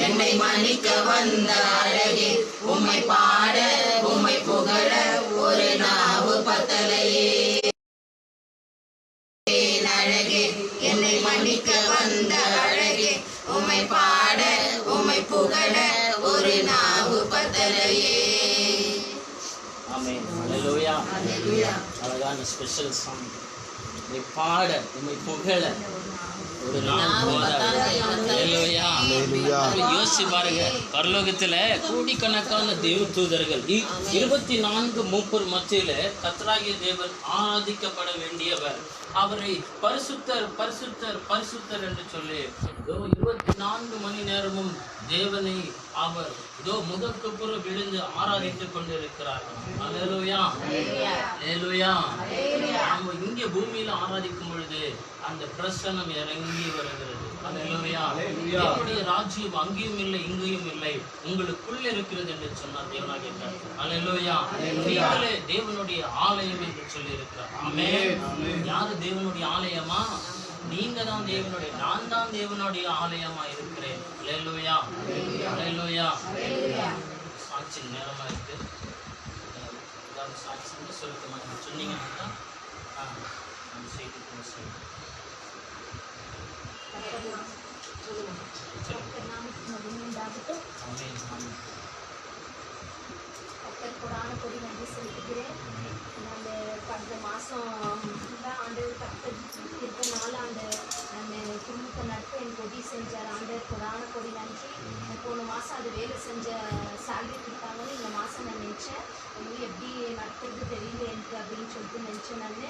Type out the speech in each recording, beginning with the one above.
என்னை மன்னிக்க வந்த அழகே, உம்மை பாட உம்மை புகழ ஒரு நாவு பத்தலையே. அழகே, என்னை மன்னிக்க வந்த அழகே, உம்மை பாட உம்மை புகழ ஒரு நாவு பத்தலையே. ஆமென். ஹல்லேலூயா. ஹல்லேலூயா. அழகான ஸ்பெஷல் சாங். உம்மை பாட உம்மை புகழ ஒரு நாவு ஹல்லேலூயா. யோசிச்சு பாருங்க, பரலோகத்துல கோடிக்கணக்கான தேவ தூதர்கள் 24 மூப்பர் மத்தியில கர்த்தராகிய தேவன் ஆராதிக்கப்பட வேண்டியவர். அவரை பரிசுத்தர் பரிசுத்தர் பரிசுத்தர் என்று சொல்லி 24 மணி நேரமும் தேவனை அவர் முதற்கு புற விழுந்து ஆராதித்துக் கொண்டிருக்கிறார். அல்லேலூயா. அல்லேலூயா. நாம இங்க பூமியில ஆராதிக்கும் பொழுது அந்த பிரசன்னம் இறங்கி வருகிறது. அல்லேலூயா. தேவனுடைய ராஜ்யம் அங்கேயும் இல்லை இங்கேயும் இல்லை, உங்களுக்குள்ள இருக்கிறது என்று சொன்னார் தேவனாகிய கர்த்தர். அல்லேலூயா. நீங்களே தேவனுடைய ஆலயம் என்று சொல்லி இருக்கிறார். ஆமென். யாரு தேவனுடைய ஆலயமா? நீங்க தான் தேவனுடைய, நான் தான் தேவனுடைய ஆலயமா இருக்கிறேன். அல்லேலூயா. அல்லேலூயா. சாட்சி நேரமா இருக்கு. சாட்சி சுருக்கமா சொன்னீங்கன்னா கொடி நன்றி செலுத்துகிறேன். நான் கடந்த மாதம் ஆண்டவர் இருக்க 4 ஆண்டு நான் குடும்பத்தை நடத்த எனக்கு உதவி செஞ்சார் ஆண்டவர். கொடி நன்றி. போன மாதம் அது வேலை செஞ்ச சேலரி கொடுத்தாங்கன்னு இந்த மாதம் நான் நினச்சேன், எப்படி நடத்துறது தெரியல எனக்கு அப்படின்னு சொல்லிட்டு நினச்சேன் நான்.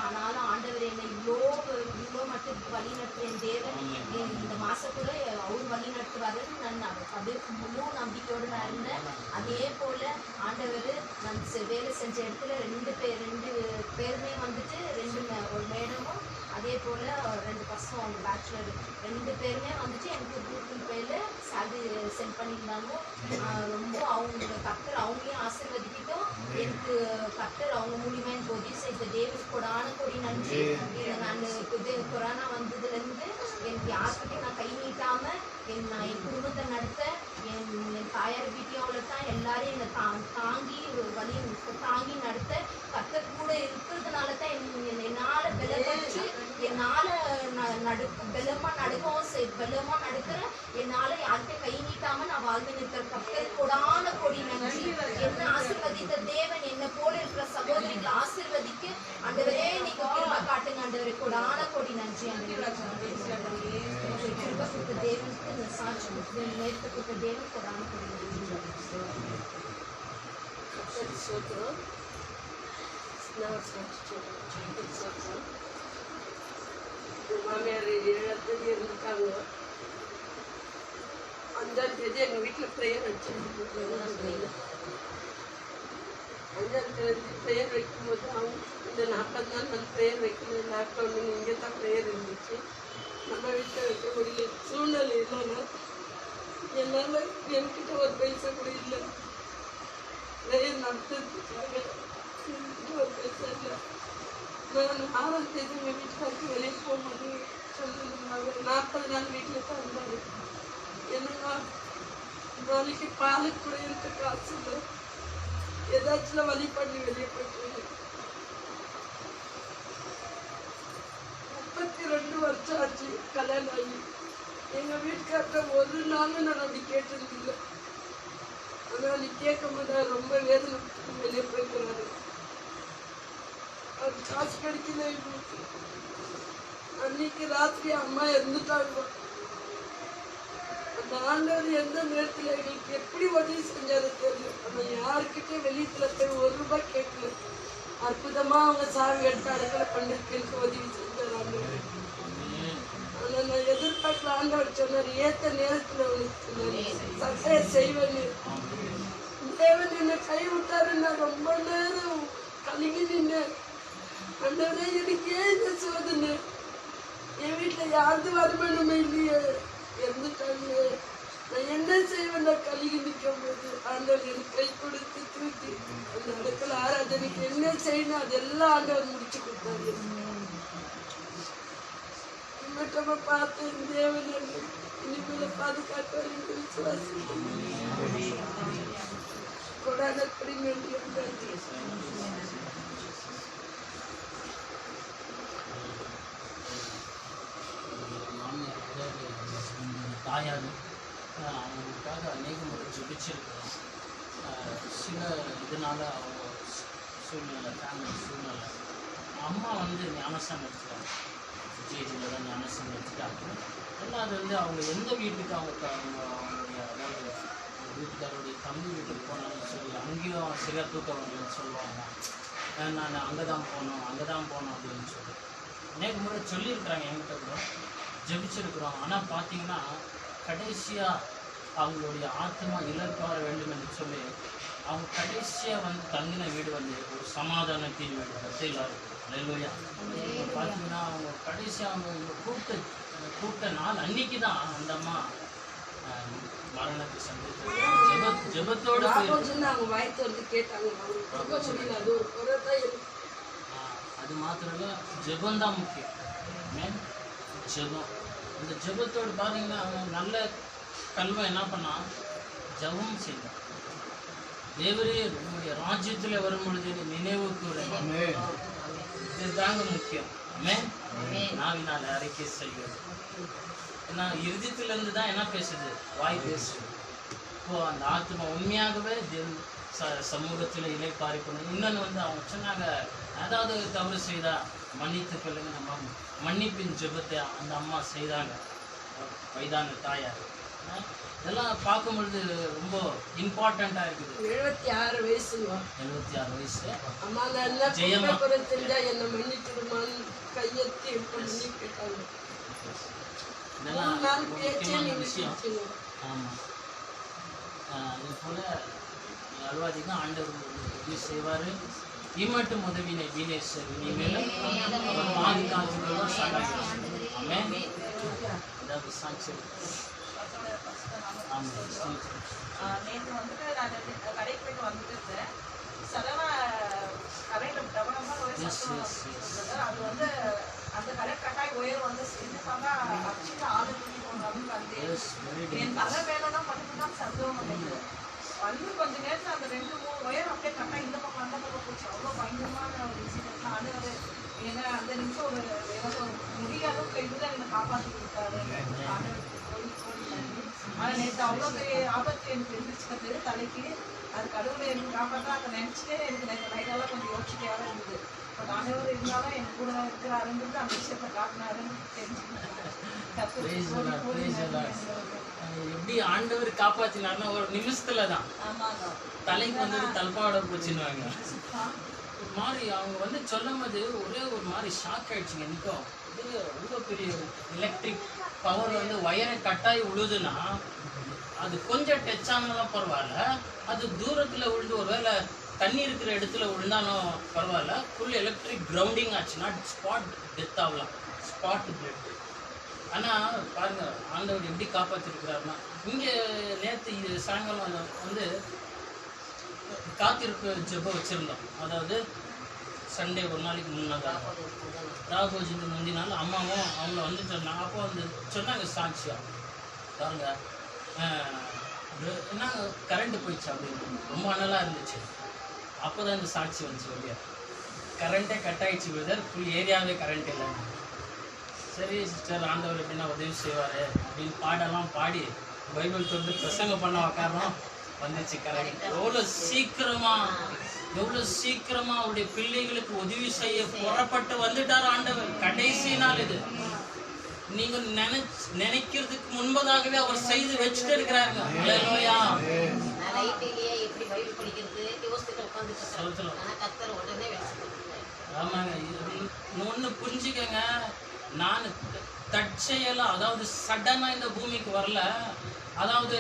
ஆனாலும் ஆண்டவர் என்னை இவ்வளோ மட்டும் வழி நடத்துகிறேன். தேவன் இந்த மாதம் கூட அவர் வழி நடத்துவாருன்னு நான் அது முழு நம்பிக்கையோடு நான் இருந்தேன். அதே போல் ஆண்டவர் நான் வேலை செஞ்ச இடத்துல 2 பேருமே வந்துட்டு ஒரு மேடமும் அதே போல் 2 பசங்க அவங்க பேச்சுலர் 2 பேருமே வந்துட்டு எனக்கு கூகுள் பேல சேலரி சென்ட் பண்ணியிருந்தாங்க. ரொம்ப அவங்க கர்த்தர் அவங்களையும் ஆசீர்வதிக்கிட்டோம், எனக்கு கர்த்தர் அவங்க மூலியமா எனக்கு உதவி செய்த தேவனுக்கு கொடி நன்றி. நான் கொரோனா வந்ததுலேருந்து எனக்கு யாருக்கிட்டையும் நான் கை நீட்டாமல் நான் என் குடும்பத்தை நடத்த என் தாயார் வீட்டியோவில் தான் எல்லாரையும் என்னை தாங்கி நடத்த கர்த்தர் கூட இருக்கிறதுனால தான் என்னால் பலப்பட்டு என்னால் பலமாக நடக்கிறேன். என்னால் யார்கிட்டையும் கை நீட்டாமல் நான் வாழ்ந்து நிற்கிற கர்த்தர் கொடி நன்றி. என்ன ஆசீர்வதித்த தேவன் என்னை போல இருக்கிற சகோதரிகளை ஆசீர்வதிக்க ஆண்டவரே நீங்க கிருபை காட்டுங்க ஆண்டவரே. கொடி நன்றி ஆண்டவரே. கிருபை கொடுத்த தேவனுக்கு இந்த சாட்சி நேரத்தை கொடுத்த தேவன் கொடி நன்றி. மாமியார் 7ஆம் தேதி இருந்துட்டாங்க. 5ஆம் தேதி எங்கள் வீட்டில் ப்ரேயர் வச்சுருந்துட்டு 5ஆம் தேதி ப்ரேயர் வைக்கும்போது அவங்க இந்த 40 நாள் வந்து ப்ரேயர் வைக்கணும். லாக்டவுன் இங்கே தான் ப்ரேயர் இருந்துச்சு. நம்ம வீட்டில் வைக்க முடியல, சூழ்நிலை இல்லைன்னா என்னால் என்கிட்ட ஒரு பைசா கூட இல்லை. ப்ரேயர் நடத்துறதுக்காக ஒரு பைசா இல்லை. நான் 6ஆம் தேதி எங்கள் வீட்டுக்காருக்கு வெளியே போகும்போது சொல்லியிருந்தாங்க. 40 நாள் வீட்டில் தான் இருந்தாரு. என்னன்னா நாளைக்கு பாலுக்கு கூட இருக்க காசு இல்லை, ஏதாச்சும் வழி பண்ணி வெளியே போயிட்டு 32 வருஷம் ஆச்சு கல்யாணம் ஆகி. எங்கள் வீட்டுக்கார்ட்ட ஒரு நாளும் நான் அப்படி கேட்டதில்லை. ஆனால் நீ கேட்க மாட்டேன், ரொம்ப வேதனை வெளியே போய்க்கிறாரு. அது காசு கிடைக்கல. அன்னைக்கு ராத்திரி அம்மா இருந்துட்டாங்க. அந்த ஆண்டவர் எந்த நேரத்தில் எங்களுக்கு எப்படி உதவி செஞ்சாரு தெரியல. நம்ம யாருக்கிட்டே வெளியத்துல போய் 1 ரூபாய் கேட்கல. அற்புதமா அவங்க சாவி எடுத்து அடக்கலை பண்ணிருக்கு எனக்கு உதவி செஞ்சார் ஆண்டவர். ஆனால் நான் எதிர்பார்க்கல. ஆண்டவர் சொன்னார் ஏத்த நேரத்தில் உனக்கு சட்டையை செய்வேன்னு. தேவன் என்னை கைவிட்டாரு. நான் ரொம்ப நேரம் கலங்கி நின்னேன். ஆண்டவரே எனக்கு ஏன் இந்த சோதனை? என் வீட்டில் யாருது வருமானமே இல்லையே, இருந்துட்டாங்க. நான் என்ன செய்வேன்? நான் கலங்கி நிற்கும் போது ஆண்டவர் எனக்கு கை கொடுத்து தூக்கி அந்த இடத்துல ஆராதனைக்கு என்ன செய்யணும் அதெல்லாம் ஆண்டவர் முடிச்சு கொடுத்தாரு. மட்டும் பார்த்தேன் தேவன் இனிமேல பாதுகாப்பார் என்று விசுவாசிக்கிறேன். கொடானப்படி நன்றி ஆண்டவரே. மாமியார் தாயார் அவங்களுக்காக அநேக முறை ஜெபிச்சிருக்கிறோம். சில இதனால அவங்க சூழ்நிலை, ஃபேமிலி சூழ்நிலை. அம்மா வந்து ஞானஸ்தானம் எடுத்துட்டாங்க, ஜேஜியில் தான் ஞானஸ்தானம் எடுத்துட்டாங்க. ரெண்டாவது வந்து அவங்க எந்த வீட்டுக்கு அவங்களுடைய அதாவது வீட்டுக்காரருடைய தம்பி வீட்டுக்கு போனாலும் சொல்லி அங்கேயும் சரியாக தூக்கம் வரலன்னு சொல்லுவாங்க. நான் அங்கே தான் போகணும் அப்படின்னு சொல்லி அநேக முறை சொல்லியிருக்கிறாங்க என்கிட்ட கூட, ஜெபிச்சிருக்கிறோம். ஆனால் பார்த்தீங்கன்னா கடைசியாக அவங்களுடைய ஆத்மா இழப்பாற வேண்டும் என்று சொல்லி அவங்க கடைசியாக வந்து தங்கின வீடு வந்து ஒரு சமாதானத்தின் வீடு பத்தியில் அல்லேலூயா. பார்த்தீங்கன்னா அவங்க கடைசியாக அவங்க கூப்பிட்ட நாள் அன்னைக்கு தான் அந்த அம்மா மரணத்தை சந்தித்து ஜெபத்தோடு அவங்க வாய்த்து வந்து கேட்டாங்க. அது மாத்திரம் இல்லை, ஜெபந்தான் முக்கியம். ஜெபம், இந்த ஜெபத்தோடு பார்த்தீங்கன்னா அவன் நல்ல கல்வன் என்ன பண்ணா, ஜெபம் செய்தான். தேவரே உங்களுடைய ராஜ்யத்தில் வரும் பொழுது நினைவு கூறுங்க, இதுதாங்க முக்கியம். நாவினால் அறிக்கை செய்வது. ஏன்னா இறுதியத்திலிருந்து தான் என்ன பேசுது, வாய் பேசுது. இப்போ அந்த ஆத்மா உண்மையாகவே சமூகத்தில் இலைப்பாரி பண்ணணும். இன்னொன்று வந்து அவங்க சொன்னாங்க, ஏதாவது தவறு செய்தா மன்னித்து கொள்ளுங்க. நம்ம மன்னிப்பின் ஜெபத்தை அந்த அம்மா செய்தாங்க, வயதான தாயார். இதெல்லாம் பார்க்கும் பொழுது ரொம்ப இம்பார்ட்டண்ட்டாக இருக்குது. 76 வயசு. 76 வயசு. அம்மா நல்லா ஜெயமா தெரிஞ்சா என்னை மன்னிச்சிடுமான்னு கையெத்தி பண்ணி கேட்டாங்க. இதெல்லாம் முக்கியமான விஷயம். ஆமாம், இது போல் அல்வாதிக்கும் ஆண்டவர் உதவி செய்வார். இம்மட்டும் உதவினை வீணேஸ்வர் இனிமேலும் அவர் பாதுகாத்து சாட்சி. ஏதாவது சாட்சி? நேற்று வந்துட்டு நான் கடைக்கு போயிட்டு வந்துட்டு இருந்தேன். சடனாக கரையில் டபனமாக ஒரு சத்தம். அது வந்து அந்த கடை கட்டாய் உயர் வந்து என்ன பார்த்தா அடிச்சுட்டு ஆளு தூக்கி போனாலும் வந்து என் தலை வேலை தான் பண்ணிட்டு தான் சந்தோகம் பண்ணிட்டு வந்து கொஞ்ச நேரத்தில் அந்த 2-3 ஒயர் அப்படியே கட்டாய் இந்த பக்கம் அந்த பக்கம் போச்சு. அவ்வளோ பயங்கரமான ஒரு இன்சிடென்ட். அது ஏன்னா அந்த நிமிஷம் ஒரு எனக்கு முடியாத இதுதான் என்னை காப்பாற்றி கொடுத்தாரு. ஆனால் நேற்று அவ்வளோ பெரிய ஆபத்து எனக்கு இருந்துச்சு தலைக்கு. அது கடவுளை எனக்கு காப்பாற்றா அதை நினச்சிட்டே எனக்கு நைட்டெல்லாம் கொஞ்சம் யோசிச்சுட்டே இருந்தது. பட் ஆண்டவர் இருந்தாலும் எனக்கு கூட இருக்கிறாருன்றது அந்த விஷயத்தை காட்டினாருன்னு எப்படி ஆண்டவர் காப்பாற்றினார்னா ஒரு நிமிஷத்துல தான் தலைக்கு வந்து தல்பாவோட போச்சுன்னுவாங்க. ஒரு மாதிரி அவங்க வந்து சொல்லும் போது ஒரே ஒரு மாதிரி ஷாக் ஆயிடுச்சுங்க. எனக்கும் இது ரொம்ப பெரிய எலக்ட்ரிக் பவர் வந்து வயரை கட்டாயி உழுதுன்னா அது கொஞ்சம் டச் ஆனாலும் பரவாயில்ல, அது தூரத்தில் விழுந்து ஒருவேளை தண்ணி இருக்கிற இடத்துல விழுந்தாலும் பரவாயில்ல, ஃபுல் எலக்ட்ரிக் கிரவுண்டிங் ஆச்சுன்னா ஸ்பாட் டெத் ஆகலாம், ஸ்பாட் டெத். ஆனால் பாருங்கள் ஆண்டவர் எப்படி காப்பாற்றிருக்கிறாருன்னா, இங்கே நேற்று சாயங்காலம் வந்து காத்திருப்பு ஜெபம் வச்சுருந்தோம். அதாவது சண்டே ஒரு நாளைக்கு முன்னதாக ராகோஜிக்கு முந்தின நாள் அம்மாவும் அவங்கள வந்து சொன்னாங்க. அப்போ வந்து சொன்னாங்க சாட்சியாக பாருங்க என்ன கரண்ட்டு போயிடுச்சு அப்படின்னு ரொம்ப அனலாக இருந்துச்சு. அப்போ தான் இந்த சாட்சி வந்துச்சு வெளியே. கரண்ட்டே கட் ஆகிடுச்சு பிரதர், ஃபுல் ஏரியாவே கரண்ட் இல்லை. சரி சிஸ்டர், ஆண்டவர் எப்படின்னா உதவி செய்வார் அப்படின்னு பாடெல்லாம் பாடி பைபிள் தொட்டு பிரசங்கம் பண்ண உக்காரோம், வந்துச்சு கரண்ட். எவ்வளோ சீக்கிரமா அவருடைய பிள்ளைகளுக்கு உதவி செய்ய புறப்பட்டு வந்துட்டார் ஆண்டவர். கடைசி நாள் இது. நீங்க நினைக்கிறதுக்கு முன்பதாகவே அவர் செய்து வச்சுட்டு இருக்கிறாருங்க. ஆமாங்க, ஒண்ணு புரிஞ்சுக்கங்க, நான் தற்செயலா அதாவது சடனா இந்த பூமிக்கு வரல. அதாவது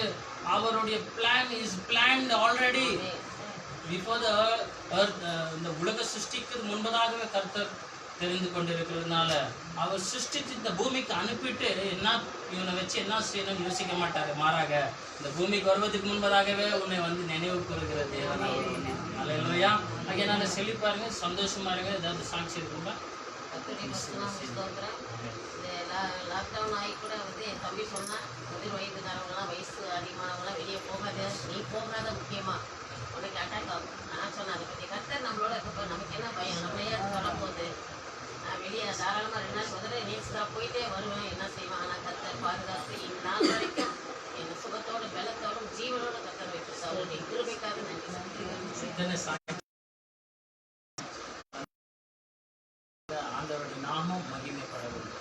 அவருடைய plan is plant already before the earth. இந்த உலக சிருஷ்டிக்கு முன்பதாகவே கர்த்தர் தெரிந்து கொண்டிருக்கிறதுனால அவர் சிருஷ்டித்து இந்த பூமிக்கு அனுப்பிட்டு என்ன இவனை வச்சு என்ன செய்யணும்னு யோசிக்க மாட்டாரு. மாறாக இந்த பூமிக்கு வருவதற்கு முன்பதாகவே உன்னை வந்து நினைவு கூறுகிற தேவன். அல்லேலூயா. அதனால செழிப்பாருங்க, சந்தோஷமா இருங்க. ஏதாவது சாட்சி இருக்குங்களா? கணவன் ஆகி கூட வந்து என் தம்பி சொன்னான், முதிர் வயதுக்காரவங்களாம் வயசு அதிகமானவங்களாம் வெளியே போகாத, நீ போகாத முக்கியமா உனக்கு அட்டாக் ஆகும். நான் சொன்னேன் அதை பற்றி கர்த்தர் நம்மளோட இருக்கப்போ நமக்கு என்ன பயம், நம்ம ஏன் சொல்லும்போது நான் வெளியே தாராளமாக 2 நாள் முதல்ல நேசிதான் போயிட்டே வருவேன், என்ன செய்வேன். ஆனால் கர்த்தர் பாதுகாத்து இந்நாள் வரைக்கும் என் சுகத்தோட பலத்தோடும் ஜீவனோட கர்த்தர் வைத்து அவருடைய கிருபைக்காக நன்றி. ஆண்டவருடைய நாமம் மகிமைப்பட வேண்டும்.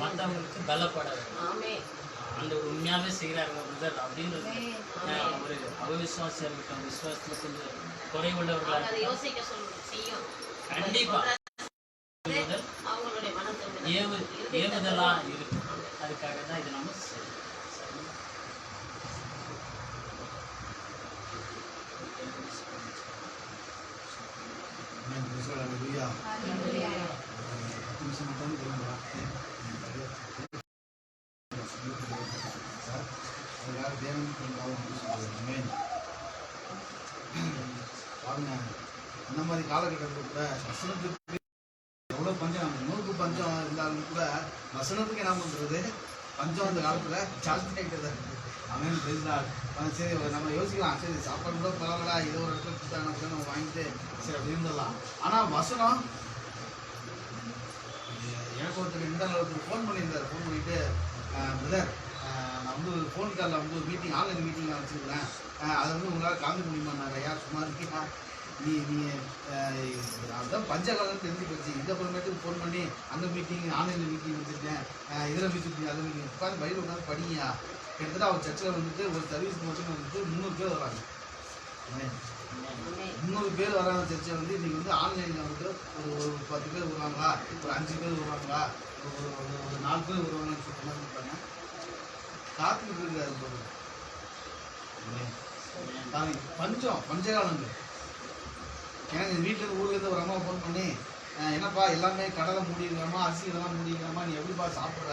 மற்றவங்களுக்கு பலப்பட வேண்டும். ஆமென். ஆண்டவர் உண்மையாவே செய்கிறாருங்க பிரதர் அப்படின்றது ஒரு அவிசுவாசியா இருக்கட்டும், விசுவாசத்துல கொஞ்சம் குறைவுள்ளவர்களாக அதை யோசிக்க செய்யும். கண்டிப்பா அவங்களுடைய மனசு ஏவுதலா இருக்கு. அதுக்காக தான் இது நம்ம செய்யணும். அந்த மாதிரி காலகட்டத்தில் கூட வசனத்துக்கு எவ்வளோ பஞ்சம், நூறுக்கு பஞ்சம் இருந்தாலும் கூட வசனத்துக்கு என்ன பண்ணுறது, பஞ்சம் அந்த காலத்தில் ஜாஸ்தி ஆகிட்டு தான் இருக்குது. அவன் பேசினார். சரி நம்ம யோசிக்கலாம், சரி சாப்பாடு கூட பரவாயில்ல, ஏதோ ஒரு இடத்துல கொடுத்தா நம்ம வாங்கிட்டு சரி அப்படி இருந்துடலாம். ஆனால் வசனம் எனக்கு ஒருத்தர் ஃபோன் பண்ணியிருந்தார். ஃபோன் பண்ணிவிட்டு பிரதர் நான் வந்து ஃபோன் காலில் வந்து ஒரு மீட்டிங், ஆன்லைன் மீட்டிங் நான் வச்சுருக்கிறேன், அதை வந்து உங்களால் கலந்து முடியுமான்னாங்க. யார் சும்மா இருக்கீங்களா, நீ அதுதான் பஞ்சகாலம் தெரிஞ்சு போச்சு. இந்த அப்புறமேட்டுக்கு ஃபோன் பண்ணி அந்த மீட்டிங் ஆன்லைனில் மீட்டிங் வச்சுருக்கேன், இதில் மீட்டிங் அதை மீட்டிங் உட்காந்து பைபிள் உட்காந்து படிங்க. கிட்டத்தட்ட அவர் சர்ச்சில் வந்துட்டு ஒரு சர்வீஸ் மட்டும் வந்துட்டு 300 பேர் வராங்க. 300 பேர் வராங்க சர்ச்சை வந்து. இன்றைக்கி வந்து ஆன்லைனில் வந்து ஒரு 10 பேர் வருவாங்களா, ஒரு 5 பேர் வருவாங்களா, ஒரு 4 பேர் வருவாங்கன்னு சொல்லிட்டு சொல்லிட்டாங்க. காத்துக்கிட்டு இருக்காரு போது பஞ்சம் பஞ்சகாலங்கள். எனக்கு வீட்டிலேருந்து ஊர்லேருந்து ஒரு அம்மா ஃபோன் பண்ணி, என்னப்பா எல்லாமே கடலை மூடிக்கலாமா, அரிசி இதெல்லாம் மூடிக்கலாமா, நீ எப்படிப்பா சாப்பிட்ற,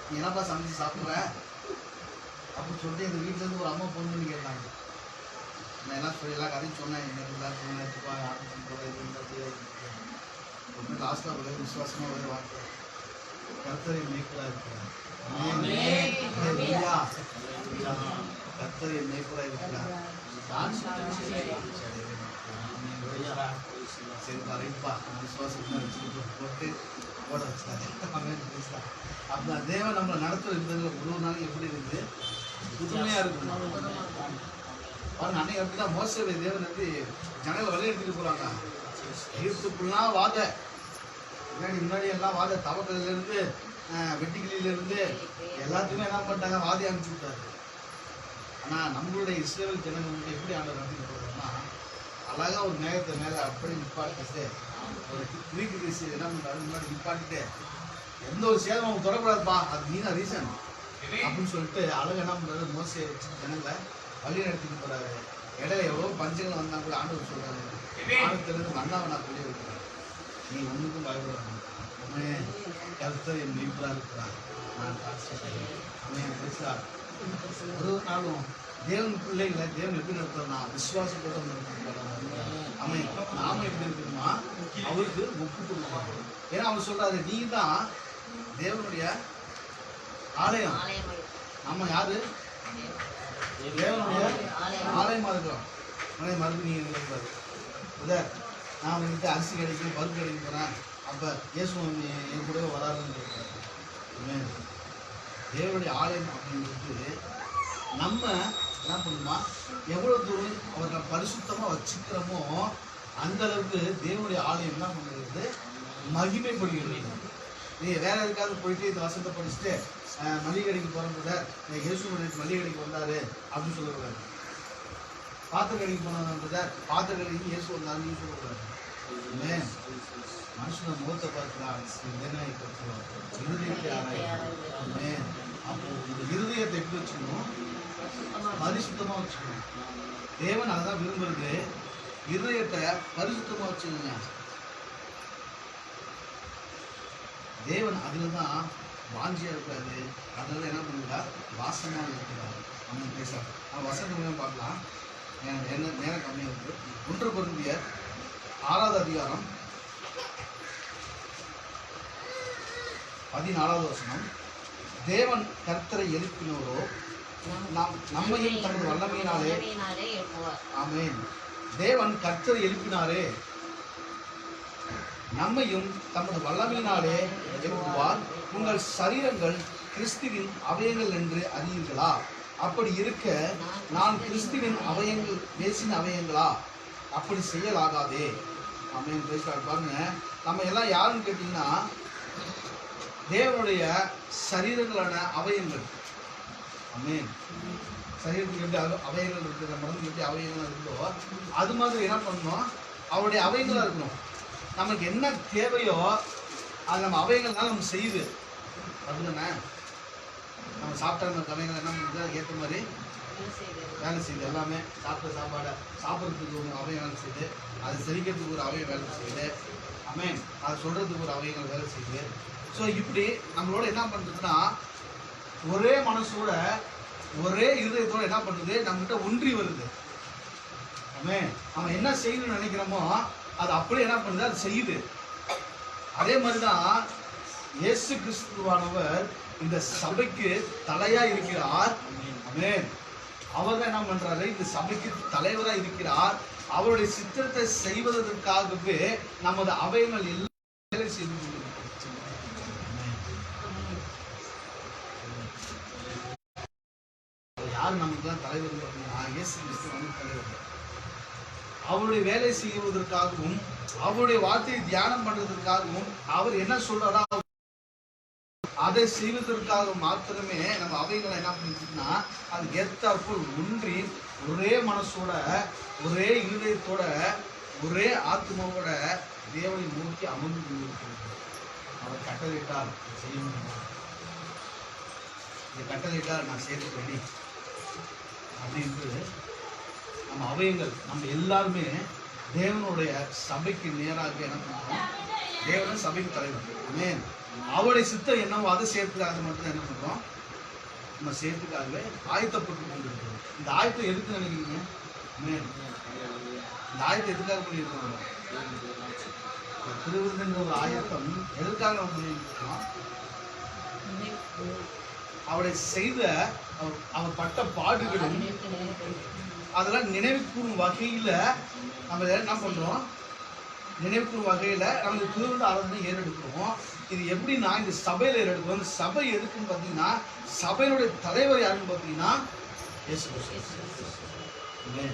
நீ என்னப்பா சமைச்சு சாப்பிட்ற அப்படின்னு சொல்லிட்டு எங்கள் வீட்டிலேருந்து ஒரு அம்மா ஃபோன் பண்ணி கேட்டாங்க. நான் எல்லாம் சொல்லி எல்லா கதையும் சொன்னேன். எனக்கு எல்லாம் சொன்னேன்ப்பா ஆரம்பிச்சு போகிற இது லாஸ்ட்டாக ஒரு விசுவாசமாக ஒரு வார்த்தை, கர்த்தரை மேய்ப்பராக இருக்கிறார். கர்த்தரை மேய்ப்பராக இருக்கிறார். சரி பாருப்பா விசுவாசமாக வச்சுக்கிட்டு போட்டு ஓட வச்சுட்டாரு. அப்போ தேவன் நம்மளை நடத்துகிற இருந்ததில் ஒரு நாள் எப்படி இருக்குது, புதுமையாக இருக்கணும். பாருங்க அன்னைக்கு அப்படிதான் மோசவே தேவன் வந்து ஜனங்களை வழி எடுத்துட்டு போகிறாங்க. எகிப்துக்குள்ளலாம் வாத முன்னாடி எல்லாம் வாத தவக்கலிருந்து வெட்டிக்கிளியிலேருந்து எல்லாத்துக்குமே என்ன பண்ணிட்டாங்க, வாதி அனுப்பிச்சு விட்டாரு. ஆனால் நம்மளுடைய இஸ்ரேல் ஜனங்களுக்கு எப்படி ஆண்டவர் நடத்திட்டு போகிறோம்னா, அழகாக ஒரு மேகத்தை மேலே அப்படி நிப்பாட்டிட்டு ஒரு கிரீக்கு கிரீஸ் என்ன பண்ணுறாரு, முன்னாடி நிப்பாட்டிட்டு எந்த ஒரு சேதம் அவங்க தொடக்கூடாதுப்பா, அது நீதான் ரீசன் அப்படின்னு சொல்லிட்டு அழகாக என்ன பண்ணுறாரு, மோசையை வச்சு ஜனங்களை வழி நடத்திட்டு போகிறாரு. இடையில எவ்வளோ பஞ்சங்கள் வந்தால் கூட ஆண்டவர் சொல்கிறாரு, ஆண்டத்திலிருந்து மன்னாவை நான் வெளியே வைக்கிறேன், நீ ஒன்றுக்கும் பயப்படாது, கர்த்தர் என் மீட்பராக இருக்கிறார், நான் அவன் பேசுகிறார். ஒரு நாளும் தேவன் பிள்ளைகளை தேவன் எப்படி நடத்துறா, விசுவாசத்தோட அவன் நாம எப்படி இருக்கணுமா, அவருக்கு ஒப்பு கொடுக்கணும். ஏன்னா அவர் சொல்றாரு, நீ தான் தேவனுடைய ஆலயம், நம்ம யாரு தேவனுடைய ஆலயமா இருக்கிறோம். அதே மறுபடியும் நீங்க இருக்கிறாரு பிரதர், நான் வந்துட்டு அரிசி கிடைக்கும் பருப்பு கிடைக்க போறேன், அப்ப இயேசு என் கூட வராதுன்னு சொல்றாரு. தேவனுடைய ஆலயம் அப்படின்னு நம்ம என்ன பண்ணுமா, எவ்வளோ தூரம் அவர்களை பரிசுத்தமாக வச்சுக்கிறோமோ அந்த அளவுக்கு தேவனுடைய ஆலயம் என்ன பண்ணுறது, மகிமைப்படுகிறது. நீங்கள் வேற எதுக்காவது போயிட்டு இந்த வசனத்தை படிச்சுட்டு மளிகை கடைக்கு போகிறப்ப இயேசு மளிகை கடைக்கு வந்தார் அப்படின்னு சொல்லக்கூடாது. பாத்திர கடைக்கு போனவங்க பாத்திர கடைக்கு இயேசு வந்தாருன்னு நீங்கள் சொல்லக்கூடாது. மனுஷனை முகத்தை பார்க்கிறான், இருதயத்தை ஆராய்ச்சி. அப்போ இந்த இருதயத்தை எப்படி வச்சுக்கணும், பரிசுத்தமாக வச்சுக்கணும். தேவன் அதை தான் விரும்புறது, இருதயத்தை பரிசுத்தமாக வச்சுக்கோங்க. தேவன் அதில் தான் வாஞ்சியாக இருக்காது, அதில் என்ன பண்ணுறார், வாசமாக இருக்கிறார். நம்ம பேசலாம், நம்ம வசந்த மூலம் பார்க்கலாம். என்ன நேரம் கம்மியாக இருக்குது. 1 கொரிந்தியர் 6வது அதிகாரம் 14வது வசனம். தேவன் கர்த்தரை எழுப்பினோரோ நம்மையும் தமது வல்லமையினாலே எழுப்புவார். ஆமென். தேவன் கர்த்தரை எழுப்பினாரே, நம்மையும் தமது வல்லமையினாலே எழுப்புவார். உங்கள் சரீரங்கள் கிறிஸ்துவின் அவயங்கள் என்று அறியீர்களா? அப்படி இருக்க நான் கிறிஸ்துவின் அவயங்கள் பேசின அவயங்களா? அப்படி செய்யலாகாதே. ஆமென். பாருங்க, நம்ம எல்லாம் யாருன்னு கேட்டீங்கன்னா தேவனுடைய சரீரங்களான அவயங்கள். ஆமென். சரீரத்துக்கு எப்படி அவயங்கள் இருக்கிற மனதுக்கு எப்படி அவயங்கள் இருக்குதோ அது மாதிரி என்ன பண்ணணும், அவருடைய அவயங்களாக இருக்கணும். நமக்கு என்ன தேவையோ அது நம்ம அவயங்கள்னால நம்ம செய்யுது. அதுதானே நம்ம சாப்பிட்டா நம்ம அவயங்கள் என்ன பண்ணுறது, அதுக்கு ஏற்ற மாதிரி வேலை செய்யுது. எல்லாமே சாப்பிட்ட சாப்பாடை சாப்பிட்றதுக்கு ஒரு அவயம் வேலை செய்யுது, அது செரிக்கிறதுக்கு ஒரு அவயம் வேலை செய்யுது. ஆமென். அதை சொல்கிறதுக்கு ஒரு அவயங்கள் வேலை செய்யுது. ஸோ இப்படி நம்மளோட என்ன பண்ணுறதுன்னா ஒரே மனசோட ஒரே இருதயத்தோட என்ன பண்ணுறது, நம்மகிட்ட ஒன்றி வருது. ஆமென். நம்ம என்ன செய்யணும்னு நினைக்கிறோமோ அது அப்படியே என்ன பண்ணுது, அது செய்யுது. அதே மாதிரி தான் இயேசு கிறிஸ்துவானவர் இந்த சபைக்கு தலையா இருக்கிறார். ஆமென். அவர் தான் என்ன பண்றாரு, இந்த சபைக்கு தலைவரா இருக்கிறார். அவருடைய சித்தத்தை செய்வதற்காகவே நமது அவயங்கள் எல்லாம் வேலை செய்து கொண்டிருக்கிறது. யார் நமக்கு தான் தலைவர் பார்த்தீங்கன்னா இயேசு கிறிஸ்து வந்து தலைவர். அவருடைய வேலை செய்வதற்காகவும் அவருடைய வார்த்தையை தியானம் பண்றதற்காகவும் அவர் என்ன சொல்றாரோ அதை செய்வதற்காக மாத்திரமே நம்ம அவைகளை என்ன பண்ணிட்டுனா அது ஏற்றாற்போல் ஒன்றி ஒரே மனசோட ஒரே இருதயத்தோட ஒரே ஆத்மாவோட தேவனை நோக்கி அமர்ந்து கொண்டிருக்கிறது. அவர் கட்டளையிட்டால் செய்ய முடியும். இந்த கட்டளையிட்டால் நான் செய்து ரெடி அப்படின்ட்டு நம்ம அவயங்கள் நம்ம எல்லாருமே தேவனுடைய சபைக்கு நேராக என்ன பண்ணுறோம், தேவன் சபைக்கு தலைவர். ஆமென். அவருடைய சித்தம் என்னவோ அதை சேர்த்துக்காக மட்டும் என்ன பண்ணுறோம், நம்ம சேர்த்துக்காகவே ஆயத்தப்பட்டு கொண்டிருக்கிறோம். இந்த ஆயத்தம் எதுக்கு நினைக்கிறீங்க? ஆமென். இந்த ஆயத்தம் எதுக்காக பண்ணியிருக்கிறோம்? திருவிருந்துன்ற ஒரு ஆயத்தம் எதுக்காக நம்ம பண்ணியிருக்கிறோம்? அவரை செய்த அவர் பட்ட பாடுகளும் அதெல்லாம் நினைவு கூறும் வகையில் நம்ம என்ன பண்ணுறோம், நினைவு கூறும் வகையில் நம்ம திருவிழா ஆராதனை ஏறெடுக்கிறோம். இது எப்படின்னா இந்த சபையில் ஏறெடுக்கிறோம். இந்த சபை எதுக்குன்னு பார்த்தீங்கன்னா சபையினுடைய தலைவர் யாருன்னு பார்த்தீங்கன்னா இயேசு கிறிஸ்து.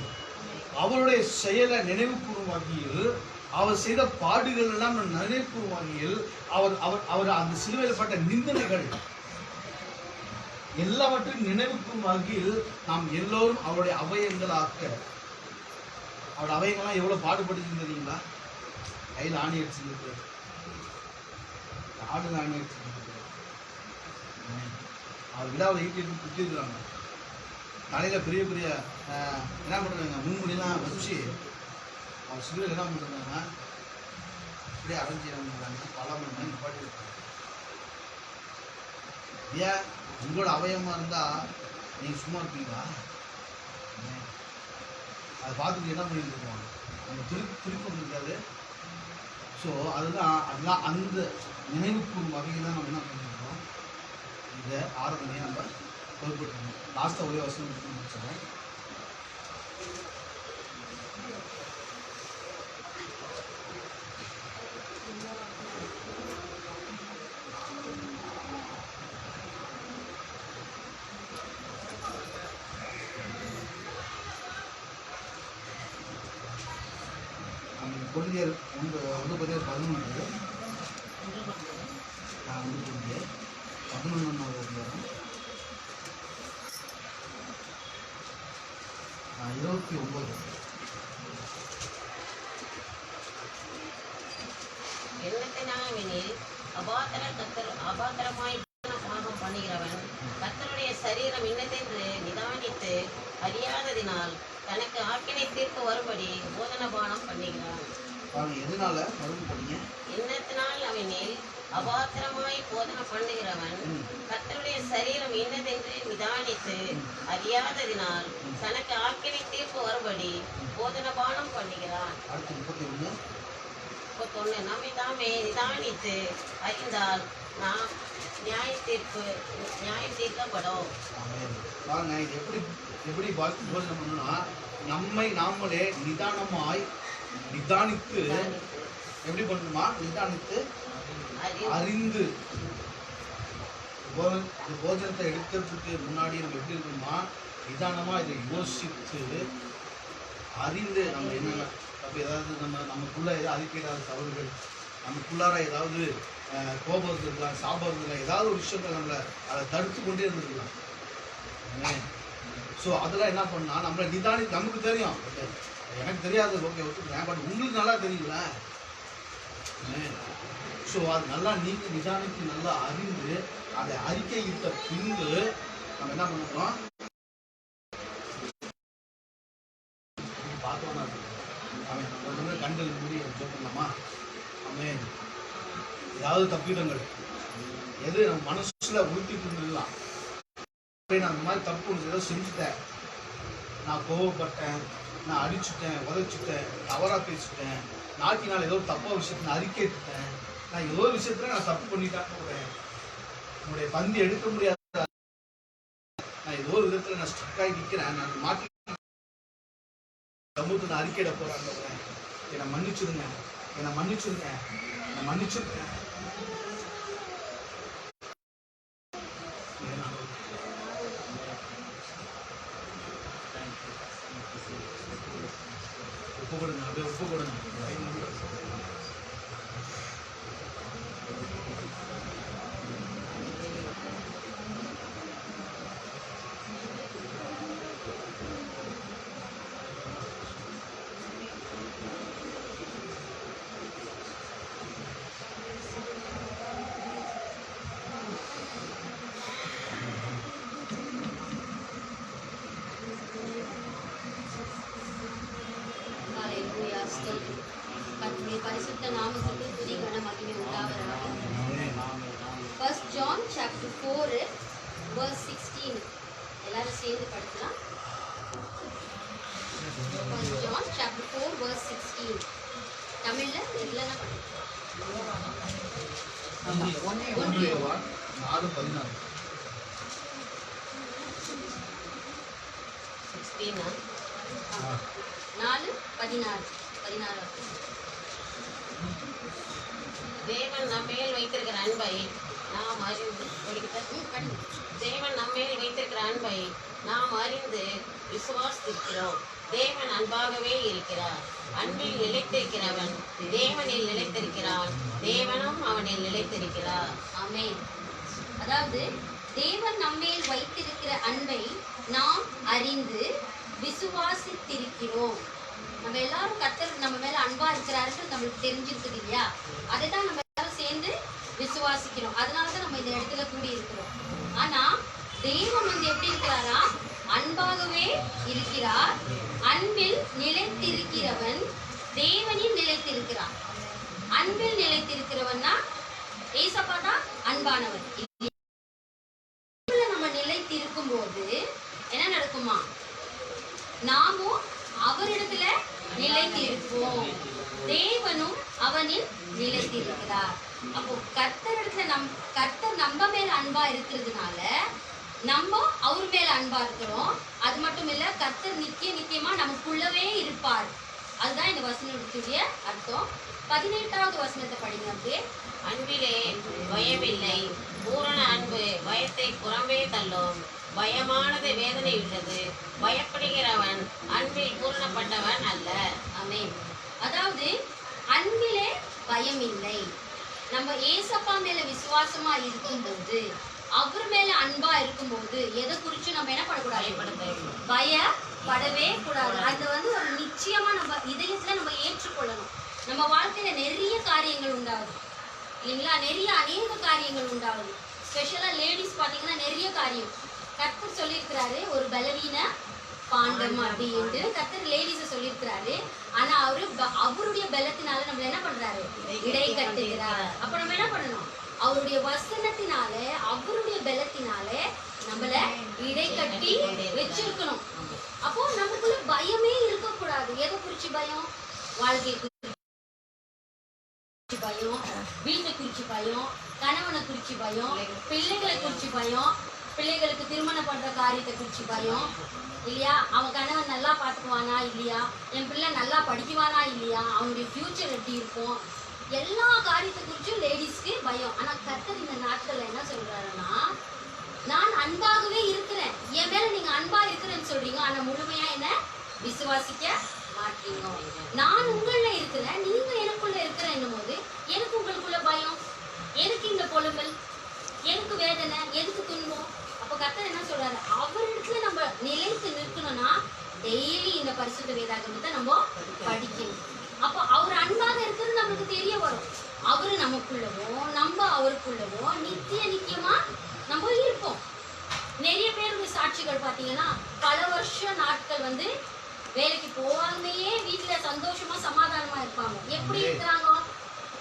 அவருடைய செயலை நினைவு கூறும் வகையில் அவர் செய்த பாடுகள் எல்லாம் நினைவு கூறும் வகையில் அவர் அவர் அவர் அந்த சிலுவையில் பட்ட நிந்தனைகள் எல்லாவற்றையும் நினைவுக்கும் வகையில் நாம் எல்லோரும் அவருடைய அவயங்களாக்க. அவருடைய அவயங்கள்லாம் எவ்வளவு பாடுபட்டு தெரியுங்களா? கையில் ஆணி அடிச்சுருக்கு, ஆடுல ஆணி அடிச்சுருக்கு, அவர் விழாவில் ஈட்டி எடுத்து குத்திருக்கிறாங்க. தலையில பெரிய பெரிய என்ன பண்றாங்க, முன்முடியெல்லாம் வச்சு அவர் சிலுவையில் என்ன பண்றாங்க, அப்படியே அரைஞ்சி என்ன பண்றாங்க, பல மணி நேரம் நிப்பாட்டி இருக்காங்க. ஏன் உங்களோட அவயமா இருந்தா நீங்க சும்மா இருப்பீங்களா? அதை பார்த்துட்டு என்ன பண்ணிட்டு இருக்கோம், நம்ம திருப்பம் இருக்காது. ஸோ அதெல்லாம் அந்த நினைவுக்கும் வகையில் தான் நம்ம என்ன பண்ணிருக்கோம், இதை ஆராதனையை நம்ம பொறுப்பெடுக்கணும். லாஸ்ட்டாக ஒரே வருஷம் முடிச்சிடறோம். கொள்கையர் 11 29 எண்ணத்தினாவெனில் அபாத்திரமாய் பாகம் பண்ணுகிறவன் கர்த்தருடைய சரீரம் இன்னதென்று நிதானித்து அறியாததினால் தனக்கு ஆக்கினை தீர்ப்பு வரும்படி போதனபானம் பண்ணுகிறான். எதனால மறுபடியும் எண்ணத்தினால் அவனில் அபாத்திரமாய் போதனை பண்ணுகிறவன் கர்த்தருடைய சரீரம் இன்னதென்று நிதானித்து அறியாததினால் தனக்கு ஆக்கினை தீர்ப்பு வரும்படி போதனபானம் பண்ணுகிறான். 31 நம்மை தாமே நிதானித்து அறிந்தால் நாம் நியாயம் தீர்க்கப்படும். பாருங்க இது எப்படி எப்படி போதனை பண்ணணும்னா, நம்மை நாமளே நிதானமாய் நிதானித்து எப்படி பண்ணணுமா, நிதானித்து அறிந்து போஜனத்தை எடுக்கிறதுக்கு முன்னாடி நம்ம எப்படி இருக்கணுமா, நிதானமா இதை யோசித்து அறிந்து நம்ம என்னென்ன அப்போ ஏதாவது நமக்குள்ள ஏதாவது அறிக்கையிடாத தவறுகள், நமக்குள்ளார ஏதாவது கோபம் இருக்கலாம், சாபம் இருக்கலாம், ஏதாவது ஒரு விஷயங்கள் நம்மளை அதை தடுத்து கொண்டே இருந்துருக்கலாம். ஸோ அதெல்லாம் என்ன பண்ணால் நம்மளை நிதானி, நமக்கு தெரியும், எனக்கு தெரியாது, ஓகே ஒத்துக்கிறேன், பட் உங்களுக்கு நல்லா தெரியுங்களா. ஸோ அது நல்லா நீக்கி நிதானித்து நல்லா அறிந்து அதை அறிக்கையிட்ட பின்பு நம்ம என்ன பண்ணுறோம், பார்த்தோம்னா அவன் கண்கள் மூடி சொல்லலாமா, அவன் ஏதாவது தப்பிடங்கள் எது நம்ம மனசுல உறுத்திட்டு இருந்துடலாம். நான் அந்த மாதிரி தப்பு ஏதோ செஞ்சுட்டேன், நான் கோவப்பட்டேன், நான் அடிச்சுட்டேன், உதைச்சிட்டேன், தவறாக பேசிட்டேன், நாட்டினால் ஏதோ தப்பா விஷயத்த நான் அறிக்கைட்டேன், நான் ஏதோ ஒரு விஷயத்துல நான் தப்பு பண்ணிட்டான்னு போகிறேன், உங்களுடைய பந்தி எடுக்க முடியாத, நான் ஏதோ ஒரு விதத்துல நான் ஸ்ட்ரக்காகி நிற்கிறேன், நான் மாட்டி சமூகத்தை நான் அறிக்கையிட போறாங்க, என்னை மன்னிச்சிருங்க, என்னை மன்னிச்சிருங்க, என்னை மன்னிச்சிருங்க. ஒப்பு கொடுங்க, அப்படியே ஒப்பு கொடுங்க. ஹல்லேலூயா, ஸ்தோத்திரம். கர்த்தருடைய பரிசுத்த நாமத்துக்கு துதி கன மகிமை உண்டாவதாக. 1 John chapter 4 verse 16 எல்லாரும் சேர்ந்து படிக்கலாம். 1 John chapter 4 verse 16 தமிழ்ல இல்லைன்னா படிக்கலாம். 1 யோவான் 4:16 4:16 தேவன் நம்மேல் வைத்திருக்கிற அன்பை நாம் அறிந்து தேவன் நம்மேல் வைத்திருக்கிற அன்பை நாம் அறிந்து விசுவாசிக்கிறோம். தேவன் அன்பாகவே இருக்கிறார். அன்பில் நிலைத்திருக்கிறவன் தேவனில் நிலைத்திருக்கிறான், தேவனும் அவனில் நிலைத்திருக்கிறார். ஆமென். அதாவது தேவன் நம்மேல் வைத்திருக்கிற அன்பை நாம் அறிந்து விசுவாசித்திருக்கிறோம். நம்ம எல்லாரும் கர்த்தர் நம்ம மேல அன்பா இருக்கிறாருன்னு நம்மளுக்கு தெரிஞ்சிருக்குது இல்லையா, அதை தான் நம்ம எல்லாரும் சேர்ந்து விசுவாசிக்கிறோம். அதனாலதான் நம்ம இந்த இடத்துல கூடி இருக்கிறோம். ஆனா தெய்வம் வந்து எப்படி இருக்கிறாரா, அன்பாகவே இருக்கிறார், அன்பில் நிலைத்திருக்கிறவன் தேவனில் நிலைத்திருக்கிறான். அன்பில் நிலைத்திருக்கிறவன்னா ஏசப்பா தான் அன்பானவன். நம்ம நிலைத்திருக்கும் போது என்ன நடக்குமா, நாமும் அவரிடத்துல நிலைத்திருப்போம், தேவனும் அவனில் நிலைத்திருக்கிறார். அப்போ கர்த்தர் நம்ம மேல அன்பா இருக்கிறதுனால நம்ம அவர் மேல அன்பா இருக்கிறோம். அது மட்டும் இல்ல, கர்த்தர் நித்தியமா நமக்குள்ளவே இருப்பார். அதுதான் இந்த வசனத்துடைய அர்த்தம். 18வது வசனத்தை படிங்க. அப்படியே அன்பிலே பயமில்லை, பூரண அன்பு பயத்தை புறம்பே தள்ளும். பயமானது வேதனை உள்ளது, பயப்படுகிறவன் அன்பில் பூரணப்பட்டவன் அல்ல. ஆமென். அதாவது அன்பிலே பயம் இல்லை. நம்ம ஏசப்பா மேல விசுவாசமா இருக்கும்போது, அவர் மேல அன்பா இருக்கும்போது எதை குறிச்சு நம்ம என்ன பண்ணக்கூடாது, பயப்படவே கூடாது. அது வந்து ஒரு நிச்சயமா நம்ம இதயத்துல நம்ம ஏற்றுக்கொள்ளணும். நம்ம வாழ்க்கையில நிறைய காரியங்கள் உண்டாகுது இல்லைங்களா, அநேக காரியங்கள் உண்டாகுது. ஸ்பெஷலா லேடிஸ் பாத்தீங்கன்னா நிறைய காரியம் கர்த்தர் சொல்லியிருக்கிறாரு, ஒரு பலவீன பாண்டம் அப்படின்ட்டு கர்த்தர் லேடிஸ சொல்லியிருக்கிறாரு. ஆனா அவருடைய பலத்தினால நம்ம என்ன பண்றாரு, இடை கட்டுகிறார். அப்ப நம்ம என்ன பண்ணணும், அவருடைய வசனத்தினால அவருடைய பலத்தினால நம்மள இடை கட்டி வச்சிருக்கணும். அப்போ நமக்குள்ள பயமே இருக்கக்கூடாது. எதை குறிச்சு பயம், வாழ்க்கையை குறிச்சு பயம், வீட்டை குறிச்சு பயம், கணவனை குறிச்சு பயம், பிள்ளைகளை குறிச்சு பயம், பிள்ளைகளுக்கு திருமணம் பண்ற காரியத்தை குறிச்சு பயம் இல்லையா, அவன் கணவன் நல்லா பார்த்துக்குவானா இல்லையா, என் பிள்ளை நல்லா படிக்குவானா இல்லையா, அவனுடைய ஃபியூச்சர் எப்படி இருக்கும், எல்லா காரியத்தை குறிச்சும் லேடிஸ்க்கு பயம். ஆனா கர்த்தர் இந்த நாட்கள்ல என்ன சொல்றாருன்னா, நான் அன்பாகவே இருக்கிறேன், என் மேல நீங்க அன்பா இருக்கிறேன்னு சொல்றீங்க, ஆனா முழுமையா என்ன விசுவாசிக்க மாட்டீங்க. நான் உங்கள இருக்கிறேன், நீங்க எனக்குள்ள இருக்கிறேன்னும் போது எனக்கு உங்களுக்குள்ள பயம், எதுக்கு இந்த பொழுங்கல், எதுக்கு வேதனை, எதுக்கு துன்பம்? அப்ப கர்த்தர் என்ன சொல்றாரு, அவரிடத்துல நம்ம நிலைத்து நிற்கணும்னா டெய்லி இந்த பரிசுத்த வேதாகமத்தை நம்ம படிக்கணும். அப்போ அவர் அன்பாக இருக்கிறது நம்மளுக்கு தெரிய வரும். அவரு நமக்குள்ளவோ நம்ம அவருக்குள்ளவோ நித்தியமா நம்ம இருப்போம். நிறைய பேருடைய சாட்சிகள் பார்த்தீங்கன்னா பல வருஷ நாட்கள் வந்து வேலைக்கு போகாமையே வீட்டுல சந்தோஷமா சமாதானமா இருப்பாங்க. எப்படி இருக்கிறாங்க?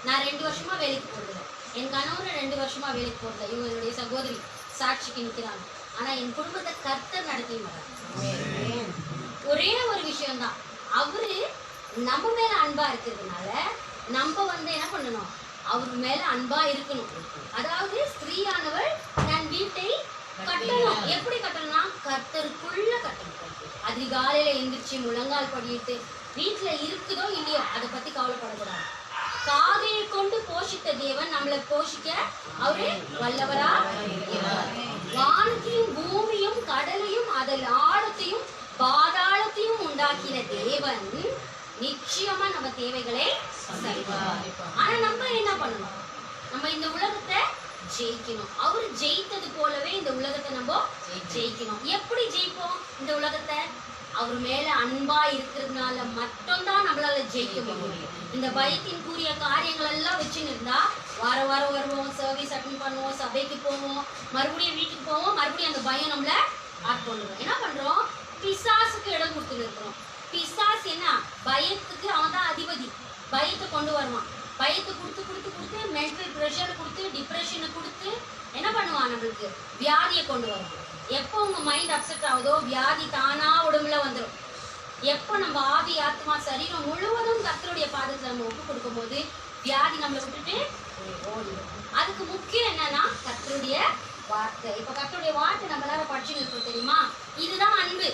நான் 2 வருஷமா வேலைக்கு போறது, என் கணவர் 2 வருஷமா வேலைக்கு போறது, இவங்களுடைய சகோதரி சாட்சிக்கு நிற்கிறாங்க. ஆனா என் குடும்பத்தை கர்த்தர் நடத்தி வர்றாரு. ஒரே ஒரு விஷயம்தான், அவரு நம்ம மேல அன்பா இருக்கிறதுனால நம்ம வந்து என்ன பண்ணணும், அவர் மேல அன்பா இருக்கணும். அதாவது ஸ்திரீயானவள் தன் வீட்டை கட்டணும். எப்படி கட்டணும்னா கர்த்தருக்குள்ள கட்டணும். அதிகாலையில எந்திரிச்சு முழங்கால் படியிட்டு வீட்டுல இருக்குதோ இல்லையோ அதை பத்தி கவலைப்படக்கூடாது. காதையை கொண்டு போஷித்த தேவன் நம்மளை போஷிக்க அவரு வல்லவரா இருக்கிறார். வானத்தையும் பூமியும் கடலையும் அதில் ஆழத்தையும் பாதாளத்தையும் உண்டாக்கின தேவன் நிச்சயமா நம்ம தேவைகளை செய்வார். ஆனா நம்ம என்ன பண்ணணும், நம்ம இந்த உலகத்தை ஜெயிக்கணும். அவர் ஜெயித்தது போலவே இந்த உலகத்தை நம்ம ஜெயிக்கணும். எப்படி ஜெயிப்போம் இந்த உலகத்தை? அவர் மேல அன்பா இருக்கிறதுனால மட்டும்தான் நம்மளால ஜெயிக்க முடியும். இந்த பயத்தின் கூறிய காரியங்கள் எல்லாம் வச்சுன்னு இருந்தா வார வாரம் வருவோம், சர்வீஸ் அட்டெண்ட் பண்ணுவோம், சபைக்கு போவோம், மறுபடியும் வீட்டுக்கு போவோம், மறுபடியும் அந்த பயம் நம்மள ஆட்கொண்டுரும். என்ன பண்றோம், பிசாசுக்கு இடம் கொடுத்துட்டு இருக்கிறோம். பிசாசு என்ன, பயத்துக்கு அவன் தான் அதிபதி. பயத்தை கொண்டு வருவான். பயத்தை கொடுத்து கொடுத்து கொடுத்து மென்டல் ப்ரெஷரை கொடுத்து டிப்ரெஷனை கொடுத்து என்ன பண்ணுவான், நம்மளுக்கு வியாதியை கொண்டு வருவான். எப்போ உங்க மைண்ட் அப்செட் ஆகுதோ வியாதி தானா உடம்புல வந்துடும். எப்போ நம்ம ஆவி ஆத்மா சரீரம் முழுவதும் கர்த்தருடைய பாதத்தை நம்ம ஒப்பு கொடுக்கும் போது வியாதி நம்மளை விட்டுட்டு ஓடிடும். அதுக்கு முக்கியம் என்னன்னா கர்த்தருடைய வார்த்தை. இப்ப கர்த்தருடைய வார்த்தை நம்ம எல்லாரும் படிச்சுன்னு இருக்கோம் தெரியுமா. இதுதான் அன்பு.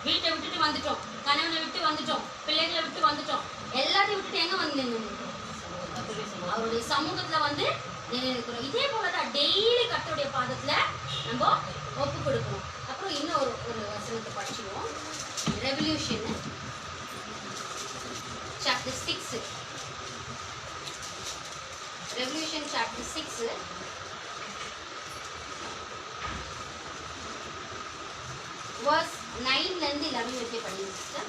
வீட்டை விட்டுட்டு வந்துட்டோம், கணவனை விட்டு வந்துட்டோம், பிள்ளைகளை விட்டு வந்துட்டோம், எல்லாத்தையும் விட்டுட்டு எங்க வந்து நின்று அவருடைய சமூகத்துல வந்து நினைக்கிறோம். இதே போலதான் டெய்லி கர்த்தருடைய பாதத்துல நம்ம ஒப்பு கொடுக்கணும். அப்புறம் இன்னும் ஒரு வசனத்தை படிச்சுடுவோம். Revolution chapter 6, revolution chapter 6 verse 9 ல இருந்து 11 வரைக்கும் படிங்க சிஸ்டர்.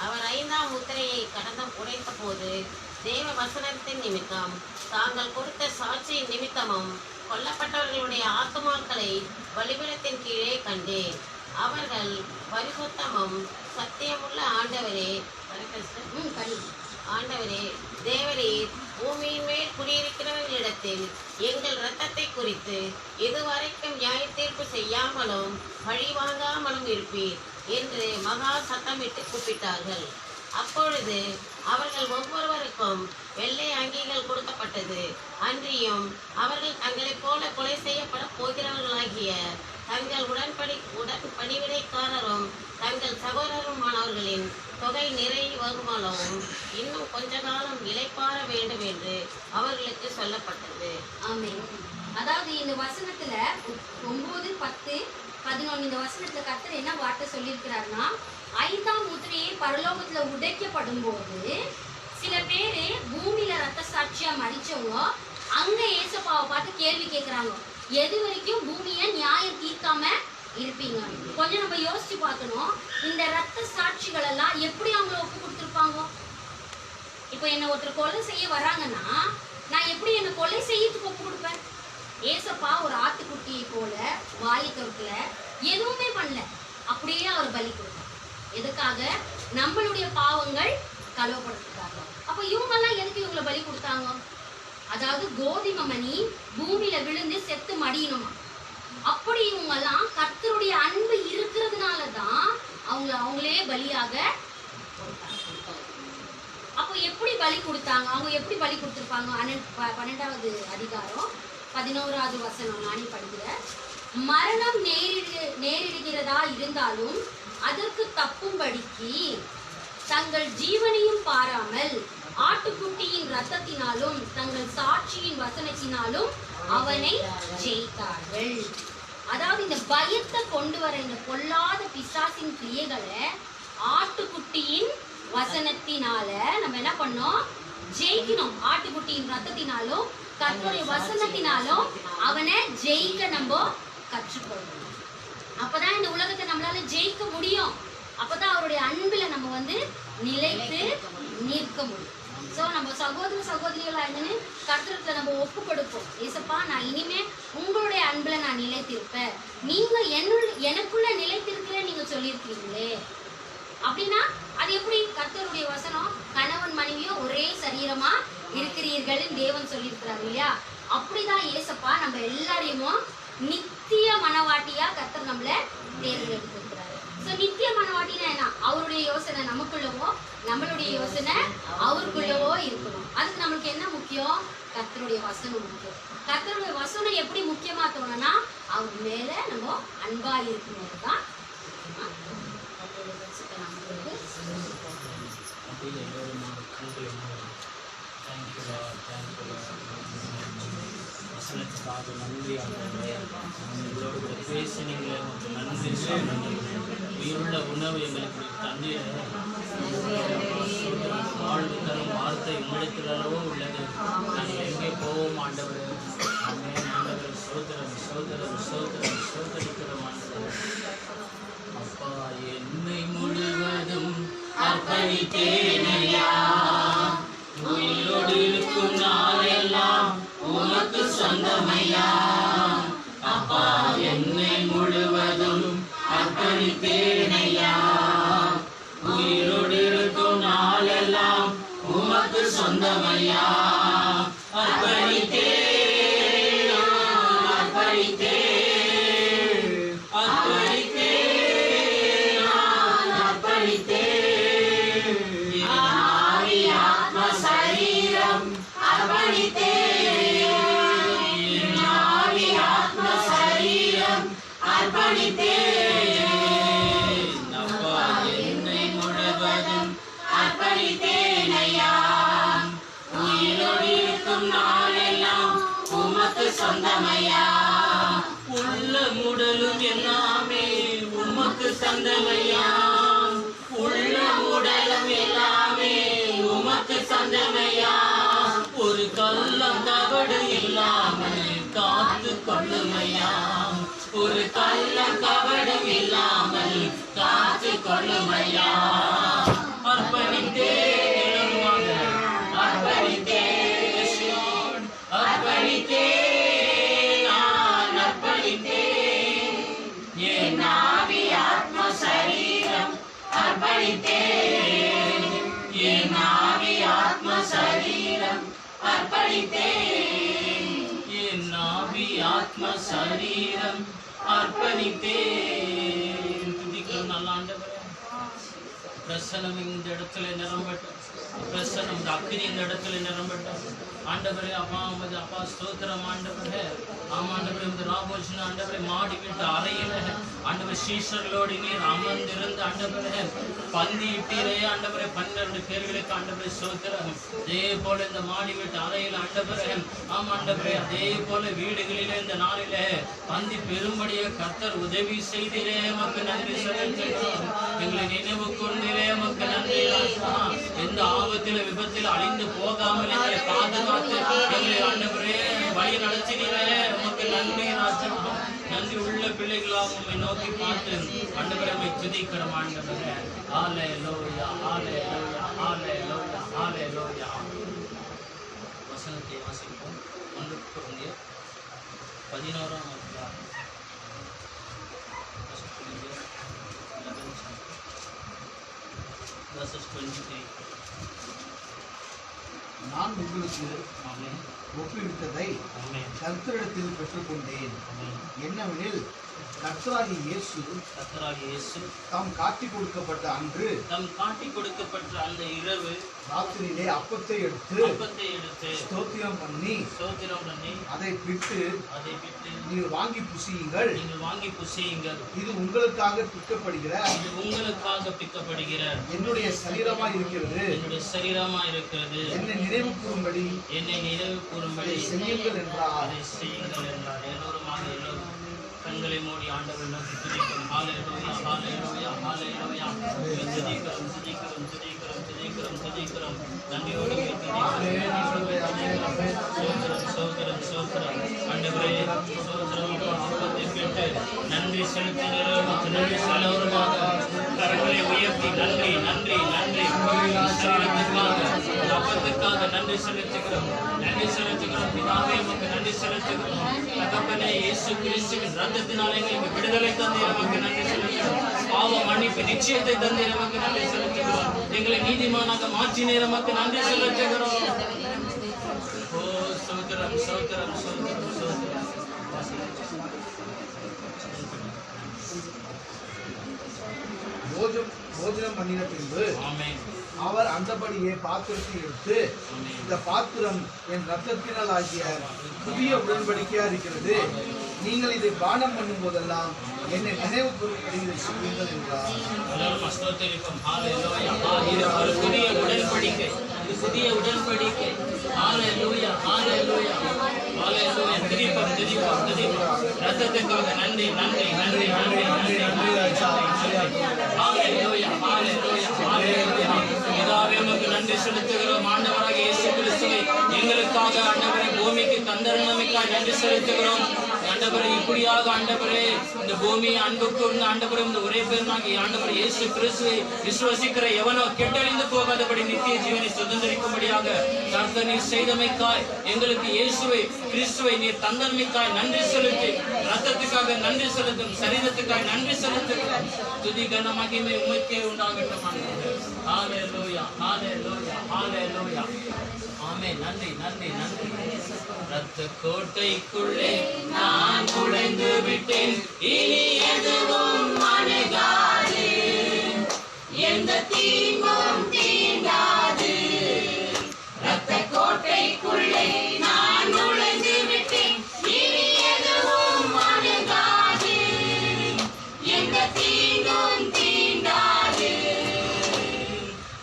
அவர் 5ஆம் முத்திரையை உடைத்த போது தேவ வசனத்தின் நிமித்தம் தாங்கள் கொடுத்த சாட்சியின் நிமித்தமும் கொல்லப்பட்டவர்களுடைய ஆத்துமாக்களை பலிபீடத்தின் கீழே கண்டேன். அவர்கள் பரிசுத்தமும் சத்தியமுள்ள ஆண்டவரே தேவரீர் பூமியின் மேல் குடியிருக்கிறவர்களிடத்தில் எங்கள் இரத்தத்தை குறித்து இதுவரைக்கும் நியாய தீர்ப்பு செய்யாமலும் பழி வாங்காமலும் இருப்பீர் என்று மகா சத்தமிட்டு கூப்பிட்டார்கள். அப்பொழுது அவர்கள் ஒவ்வொருவருக்கும் வெள்ளை அங்கிகள் கொடுக்கப்பட்டது. அன்றியும் அவர்கள் தங்களைப் போல கொலை செய்யப்பட போகிறவர்களாகிய தங்கள் உடன்படிவிடைக்காரரும் தங்கள் சகோதரருமானவர்களின் தொகை நிறைவேறுமளவும் இன்னும் கொஞ்ச காலம் இளைப்பாற வேண்டும் என்று அவர்களுக்கு சொல்லப்பட்டது. ஆமென். அதாவது இந்த வசனத்துல 9, 10, 11 இந்த வசனத்துல கர்த்தர் என்ன வார்த்தை சொல்லியிருக்கிறாருன்னா, 5ஆம் முத்திரையை பரலோகத்துல உடைக்கப்படும் போது சில பேரு பூமியில ரத்த சாட்சியா மரிச்சவங்க அங்க ஏசப்பாவை பார்த்து கேள்வி கேட்கிறாங்க, எது வரைக்கும் பூமியை நியாயம் தீர்க்காம இருப்பீங்க? கொஞ்சம் நம்ம யோசிச்சு பார்க்கணும். இந்த ரத்த சாட்சிகள் எல்லாம் எப்படி அவங்கள ஒப்பு கொடுத்துருப்பாங்க? இப்போ என்ன ஒருத்தர் கொலை செய்ய வராங்கன்னா நான் எப்படி என்ன கொலை செய்யறதுக்கு ஒப்பு கொடுப்பேன்? ஏசப்பா ஒரு ஆட்டுக்குட்டியை போல வாயை திறக்கல, எதுவுமே பண்ணல, அப்படியே அவர் பலி கொடுத்தார். எதுக்காக? நம்மளுடைய பாவங்கள் கழுவப்படுறதுக்காக. அப்ப இவங்கெல்லாம் எதுக்கு இவங்களை பலி கொடுத்தாங்க? அதாவது கோதுமை மணி பூமியில விழுந்து செத்து மடியணுமா. அப்படி இவங்கெல்லாம் கர்த்தருடைய அன்பு இருக்கிறதுனாலதான் அவங்களே பலியாக கொடுத்தாங்க. அப்ப அவங்க எப்படி பலி கொடுத்தாங்க, அவங்க எப்படி பலி கொடுத்துருப்பாங்க? 12வது அதிகாரம் 11வது வசனம் நானே படிக்கிறேன். மரணம் நேரிடுகிறதா இருந்தாலும் அதற்கு தப்பும்படிக்கு தங்கள் ஜீவனையும் பாராமல் ஆட்டுக்குட்டியின் இரத்தத்தினாலும் தங்கள் சாட்சியின் வசனத்தினாலும் அவனை ஜெயித்தார்கள். அதாவது இந்த பயத்தை கொண்டு வர இந்த பொல்லாத பிசாசின் கிரியைகளை ஆட்டுக்குட்டியின் வசனத்தினால நம்ம என்ன பண்ணோம்? ஜெயிக்கணும். ஆட்டுக்குட்டியின் ரத்தத்தினாலும் கர்த்தருடைய வசனத்தினாலும் அவனை ஜெயிக்க நம்ம கற்றுக்கொள்ளணும். அப்பதான் இந்த உலகத்தை நம்மளால ஜெயிக்க முடியும். அப்பதான் அவருடைய அன்புல நம்ம வந்து நிலைத்து நிற்க முடியும். ஸோ நம்ம சகோதர சகோதரிகளா என்னன்னு கர்த்தருக்கு நம்ம ஒப்பு கொடுப்போம். ஏசப்பா, நான் இனிமே உங்களுடைய அன்புல நான் நிலைத்திருப்பேன். நீங்க எனக்குள்ள நிலைத்திருக்கிற நீங்க சொல்லியிருக்கீங்களே அப்படின்னா அது எப்படி? கர்த்தருடைய வசனம் கணவன் மனைவியும் ஒரே சரீரமா இருக்கிறீர்கள் தேவன் சொல்லியிருக்கிறார் இல்லையா? அப்படிதான் ஏசப்பா நம்ம எல்லாரையும் நித்திய மனவாட்டியா கர்த்தர் நம்மள தேர்ந்தெடுத்திருக்கிறாரு. ஸோ நித்திய மனவாட்டினா என்ன? அவருடைய யோசனை நமக்குள்ளவோ நம்மளுடைய யோசனை அவருக்குள்ளவோ இருக்கணும். அதுக்கு நம்மளுக்கு என்ன முக்கியம்? கர்த்தருடைய வசனம் முக்கியம். கர்த்தருடைய வசனம் எப்படி முக்கியமா தோணும்னா அவர் மேல நம்ம அன்பா இருக்கணும் தான். வசனத்துக்காக நன்றி. எங்களோடு கூட பேசினீங்களே நன்றி. உயிருள்ள உணவு எங்களுக்கு தண்ணீர் வாழ்வு தரும் வார்த்தை உங்களிடத்திலோ உள்ளது. நாங்கள் எங்கே போவோம் ஆண்டவர்? ஆண்டவர் சோதரம் சோதரம் சோதரம் சோதரிக்கிறோம் ஆண்டவர். அப்பா, என்னை முழுவதும் அர்ப்பணித்தேனையா, உயிரோடு இருக்கும் நாளெல்லாம் உமக்கு சொந்தமையா. அப்பா, என்னை முழுவதும் அர்ப்பணித்தேனையா, உயிரோடு இருக்கும் நாளெல்லாம் உமக்கு சொந்தமையா. அர்ப்பணித்தேன் அர்ப்பணித்தேன் அர்ப்பணித்தேன் அர்ப்பணித்தேன். ஆவி ஆத்ம சரீரம் அர்ப்பணித்தேன். ஆவி ஆத்ம சரீரம் அர்ப்பணித்தேன். அப்பா, என்னை முழுவதும் அர்ப்பணித்தேனையா, உயிரோடு இருக்கும் நாளெல்லாம் உமக்கு சொந்தமையா. உள்ள உடலும் எல்லாமே உமக்கு சொந்தமையா. உள்ள உடலும் எல்லாமே உமக்கு சொந்தமையா. ஒரு கள்ளம் தவடு இல்லாமல் காத்து கொள்ளுமையா. ஒரு கள்ளம் கவடு இல்லாமல் காத்து கொள்ளுமையா. அர்ப்பணித்தேன் அர்ப்பணித்தேன் அர்ப்பணித்தேன் நான் அர்ப்பணித்தேன். என் ஆவி ஆத்ம சரீரம் அர்ப்பணித்தேன். என் ஆவி ஆத்ம சரீரம் அர்ப்பணித்தேன். என் ஆவி ஆத்ம சரீரம் அர்ப்பணித்தேன். துதிக்கிறோம் நல்ல ஆண்டவரே. பிரசனம் இந்த இடத்துல நிரம்பட்டும். பிரசனம் அக்கினி இந்த இடத்துல நிரம்பட்டும் ஆண்டவரே. அப்பா, அப்பா ஸ்தோத்திரம் ஆண்டவரே. ஆமாண்டவரே, இந்த ராபோஜன ஆண்டவரே மாடி விட்டு அறையில ஆண்டவர் சீஷர்களோடு நீர் அமர்ந்திருந்து ஆண்டவரே பந்தி இட்டீரே ஆண்டவரே 12 பேர்களுக்கு ஆண்டவரே ஸ்தோத்திரம். அதே போல இந்த மாடி விட்டு அறையில் ஆண்டவரே ஆமாண்டவரே அதே போல வீடுகளிலே இந்த நாளிலே பந்தி பெரும்படியே கர்த்தர் உதவி செய்தீரே. மக்கு நன்றி செலுத்துகிறோம். எங்களை நினைவு கொண்டீரே. மக்கு நன்றி. எந்த ஆபத்தில் விபத்தில் அழிந்து போகாமல் எங்களை பாதுகாத்து எங்களை ஆண்டவரே வழி நடத்தினீரே. உமக்கு நன்றி ராஜா. நன்றி உள்ள பிள்ளைகளாக உம்மை நோக்கி பார்த்து ஆண்டவரே உம்மை துதிக்கிறோம் ஆண்டவரே. ஹல்லேலூயா ஹல்லேலூயா ஹல்லேலூயா ஹல்லேலூயா. வசனத்தை வாசிப்போம். 1 கொரிந்தியர் 11ஆம் அதிகாரம் verses 23. நான் உங்களுக்கு ஒப்புவித்ததை கர்த்தரிடத்தில் பெற்றுக்கொண்டேன். என்னவெனில் கர்த்தராகிய இயேசு கர்த்தராகிய இயேசு தாம் காட்டி கொடுக்கப்பட்ட அன்று தம் காட்டி கொடுக்கப்பட்ட அந்த இரவு ராத்திரியிலே அப்பத்தை எடுத்து ஸ்தோத்திரம் பண்ணி அதை பிட்டு நீங்கள் வாங்கி புசியுங்கள், இது உங்களுக்காக பிக்கப்படுகிற என்னுடைய சரீரமா இருக்கிறது, என்னை நினைவு கூறும்படி செய்யுங்கள் என்றார். கண்களை மூடி ஆண்டவர் நோக்கி துதிக்கிறோம். ஹல்லேலூயா ஹல்லேலூயா ஹல்லேலூயா. துதிக்கிறோம் துதிக்கிறோம் துதிக்கிறோம் துதிக்கிறோம் துதிக்கிறோம். நன்றியோடு சோதரம் சோதரம் ஆண்டவரே சோதரம் அப்பத்தை பெற்று நன்றி செலுத்துகிறோம். நன்றி செலுத்துவதாக கரங்களை உயர்த்தி நன்றி நன்றி நன்றி அப்பத்துக்காக நன்றி செலுத்துகிறோம். நன்றி செலுத்துகிறோம் பிதாவே, உமக்கு நன்றி செலுத்துகிறோம். தகப்பனே, இயேசு கிறிஸ்துவின் ரத்தத்தினால் எங்களுக்கு விடுதலை தந்தீர், நமக்கு நன்றி செலுத்துகிறோம். பாவ மன்னிப்பு நிச்சயத்தை தந்தீர், நமக்கு நன்றி செலுத்துகிறோம். எங்களை நீதிமானாக மாற்றினீர், நமக்கு நன்றி செலுத்துகிறோம். ஓ சோதரம் சோதரம் சோதரம் சோதரம். போஜனம் பண்ணின பின்பு அவர் அந்தபடியே பாத்திரத்தை எடுத்து, இந்த பாத்திரம் என் ரத்தத்தினால் ஆகிய புதிய உடன்படிக்கையா இருக்கிறது, நீங்கள் இதை பானம் பண்ணும் போதெல்லாம் என்னை நினைவு கூறும்படி இதை செய்யுங்கள் என்றார். புதிய உடன்படிக்கை, புதிய உடன்படிக்கை. ஹல்லேலூயா ஹல்லேலூயா ஹல்லேலூயா. திரிப்பம் திரிப்பம் திரிப்பம். ரத்தத்துக்காக நன்றி நன்றி நன்றி நன்றி நன்றி நன்றி. ஹல்லேலூயா ஹல்லேலூயா ஹல்லேலூயா. பிதாவே, உமக்கு நன்றி செலுத்துகிறோம். ஆண்டவராகிய இயேசு கிறிஸ்துவை எங்களுக்காக ஆண்டவரே பூமிக்கு தந்தரமைக்காக நன்றி செலுத்துகிறோம். ஆண்டவரே, இப்படியாக ஆண்டவரே இந்த பூமியை அன்பு கூர்ந்து ஆண்டவரே இந்த ஒரே பேருனாகி ஆண்டவரே இயேசு கிறிஸ்துவை விசுவசிக்கிற எவனோ கெட்டழிந்து போகாதபடி நித்திய ஜீவனை சுதந்திரிக்கும்படியாக கர்த்தர் நீர் செய்தமைக்காய் எங்களுக்கு இயேசுவை கிறிஸ்துவை நீர் தந்தமைக்காய் நன்றி செலுத்தி, ரத்தத்துக்காக நன்றி செலுத்தும், சரீரத்துக்காக நன்றி செலுத்துகிறோம். துதி கன மகிமை உமக்கே உண்டாகட்டும். ஹல்லேலூயா ஹல்லேலூயா ஹல்லேலூயா. ஆமென். நன்றி நன்றி நன்றி. ரத்த கோட்டைக்குள்ளே நான் நுழைந்து விட்டேன், இனி எதுவும் அணுகாது, எந்த தீங்கும் தீண்டாது. ரத்த கோட்டைக்குள்ளே நான் நுழைந்து விட்டேன், இனி எதுவும் அணுகாது, எந்த தீங்கும் தீண்டாது.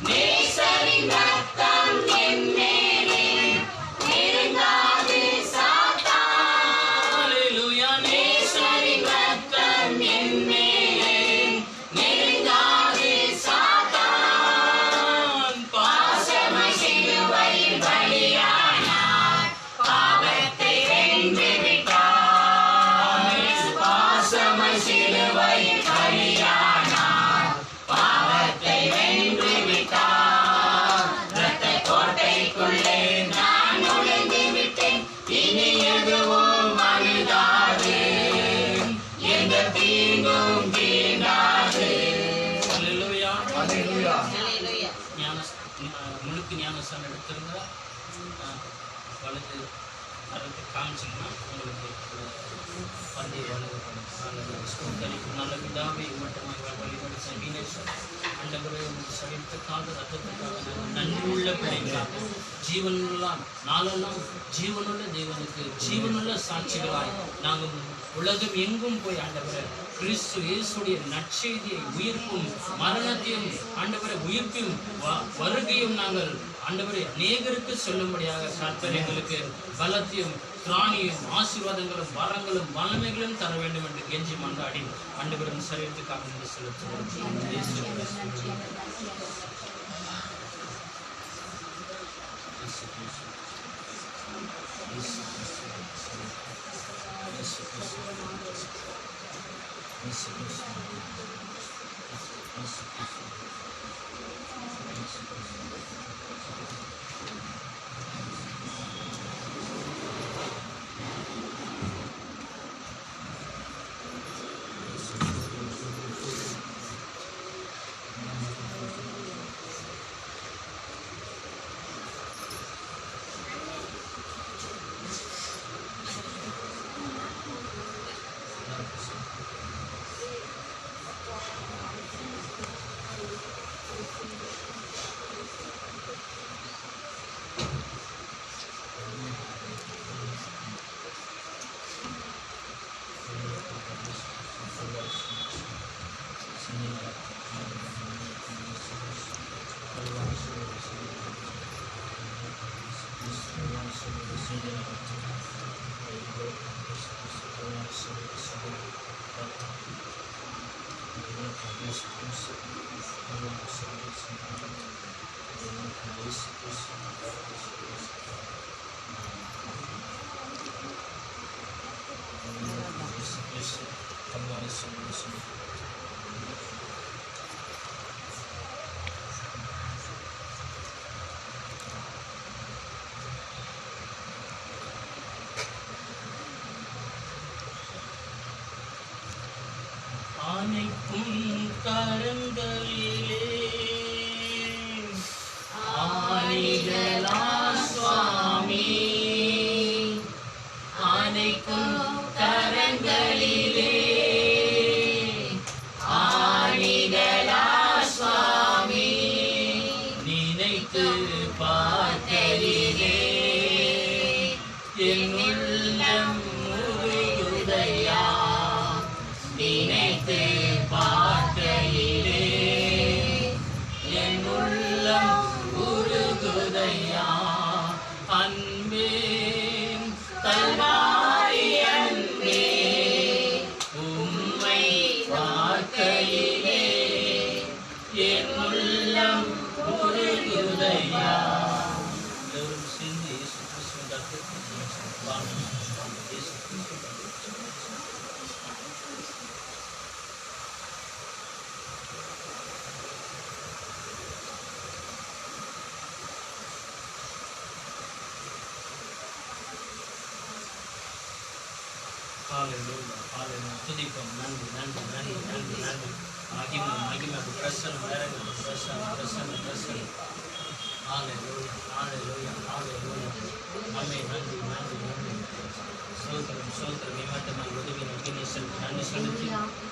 நேசரின் ரத்தம் என் மேலே நெருங்காது சாத்தான். ஹல்லேலூயா. நேசரின் ரத்தம் என் மேலே நெருங்காது சாத்தான். பாசமாய் சிலுவையில் பலியானார், பாவத்தை வென்று விட்டார். பாசமாய் சிலுவையில் பலியானார், பாவத்தை வென்று விட்டார். ரத்த கோட்டைக்குள்ளே நான் நுழைந்து விட்டேன், இனி எதுவும் அணுகாது, எந்த தீங்கும் தீண்டாது. ஹல்லேலூயா ஹல்லேலூயா. ஹல்லேலூயா. முழுக்கு ஞானஸ்தானம் எடுத்திருந்தா வலது கருத்து காமிச்சிங்கன்னா உங்களுக்கு பந்தய வலதுப்படும். நல்ல பிதாவை மட்டுமாக வழிபடுத்த வீணேஸ்வர் ஆண்டவரே, உங்கள் சரீரத்துக்காக ரத்தத்துக்காக நாங்கள் நன்றியுள்ள பிள்ளைகளாக ஜீவனுள்ள நாளெல்லாம் ஜீவனுள்ள தேவனுக்கு ஜீவனுள்ள சாட்சிகளாய் நாங்கள் உலகம் எங்கும் போய் ஆண்டவரை கிறிஸ்து இயேசுடைய நற்செய்தியை உயிர்ப்பும் மரணத்தையும் ஆண்டவரை உயிர்ப்பையும் வருகையும் நாங்கள் ஆண்டவரை அநேகருக்கு சொல்லும்படியாக கர்த்தர் எங்களுக்கு பலத்தையும் திராணியும் ஆசீர்வாதங்களும் வரங்களும் வல்லமைகளும் தர வேண்டும் என்று கெஞ்சி மன்றாடி ஆண்டவரின் சரீரத்துக்காக நன்றி செலுத்துகிறோம். கரங்களிலே ஆணிகளா சுவாமி, அணைக்கும் கரங்களிலே ஆணிகளா சுவாமி, நினைத்து பார்க்கையிலே என் உள்ளம் முருகுதையா, நினைத்து பார்க்கையிலே என் உள்ளம் உருகுதையா. அன்பே கல்வாரி அன்பே, உம்மை பார்க்கையிலே என் உள்ளம் உருகுதையா. எல்லோரும் சேர்ந்து இயேசு கிறிஸ்துவின் ரத்தத்தை பாடுவோம். இயேசு கிறிஸ்துவின் ஹalleluya ஹalleluya. துதிப்போம். நன்றி நன்றி நன்றி நன்றி நன்றி. மகிமை மகிமை பிரசன்னம் இறங்கும், பிரசன்னம் பிரசன்னம் பிரசன்னம். ஹalleluya ஹalleluya ஹalleluya. ஆமென். நன்றி நன்றி நன்றி. சோதரம் சோதரம் இமட்டமாய் உதவி நோக்கி செல்லும். நன்றி செலுத்தி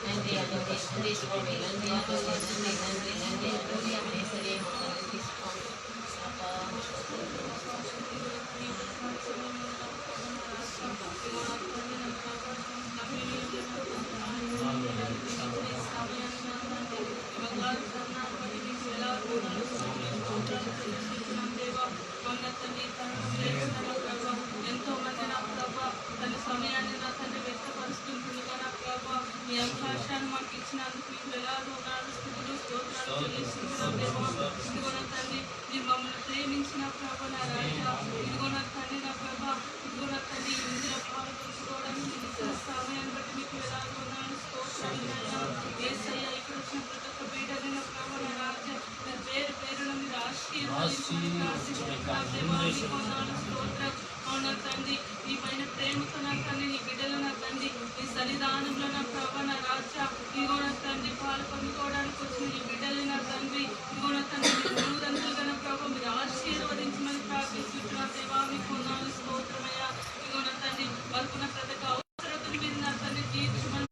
நன்றி ஆண்டவரே, நன்றி சுவாமி, நன்றி ஆண்டவரே, நன்றி நன்றி நன்றி ஆண்டவரே, நேசரே, நன்றி சுவாமி. அப்பா ఎంతో మంది నా ప్రభా తన సమయాన్ని నా తండ్రి వ్యక్తపరుస్తుండగా నా ప్రభా మీ అవకాశాన్ని మాకు ఇచ్చినందుకు మీకు వేలాది వందనాలు, స్తుతులు, స్తోత్రాలు చెల్లిస్తున్నాను దేవా. ఇదిగో నా తండ్రి, మీరు మమ్మల్ని ప్రేమించిన ప్రభా నా రాజా, ఇదిగో నా తండ్రి నా ప్రభా, ఇదిగో నా తండ్రి ఇందులో పాలు పంచుకోవడానికి మీరు ఇచ్చిన సమయాన్ని బట్టి మీకు వేలాది వందనాలు, స్తోత్రాలు నాయనా. యేసయ్య, ఇక్కడ వచ్చిన ప్రతి ఒక్క బిడ్డని నా ప్రభా నా రాజా, మీరు పేరు పేరున మీరు ఆశీర్వదించమని ప్రార్థిస్తున్నాను. స్తోత్రం. అవునా తండ్రి, నీ పైన ప్రేమతో నా తండ్రి, నీ బిడ్డలు నా తండ్రి, నీ సన్నిధానంలో నా ప్రభా నా రాజా, ఇదిగో నా తండ్రి పాలు పొందుకోవడానికి వచ్చిన నీ బిడ్డలు నా తండ్రి, ఇదిగో నా తండ్రి మూడంతులుగా నా ప్రభా మీరు ఆశీర్వదించమని ప్రార్థిస్తున్నా దేవా. మీకు వందనాలు, స్తోత్రమయ్యా. ఇదిగో నా తండ్రి వాళ్ళకున్న ప్రతి ఒక్క అవసరతను మీరు నా తండ్రి తీర్చమని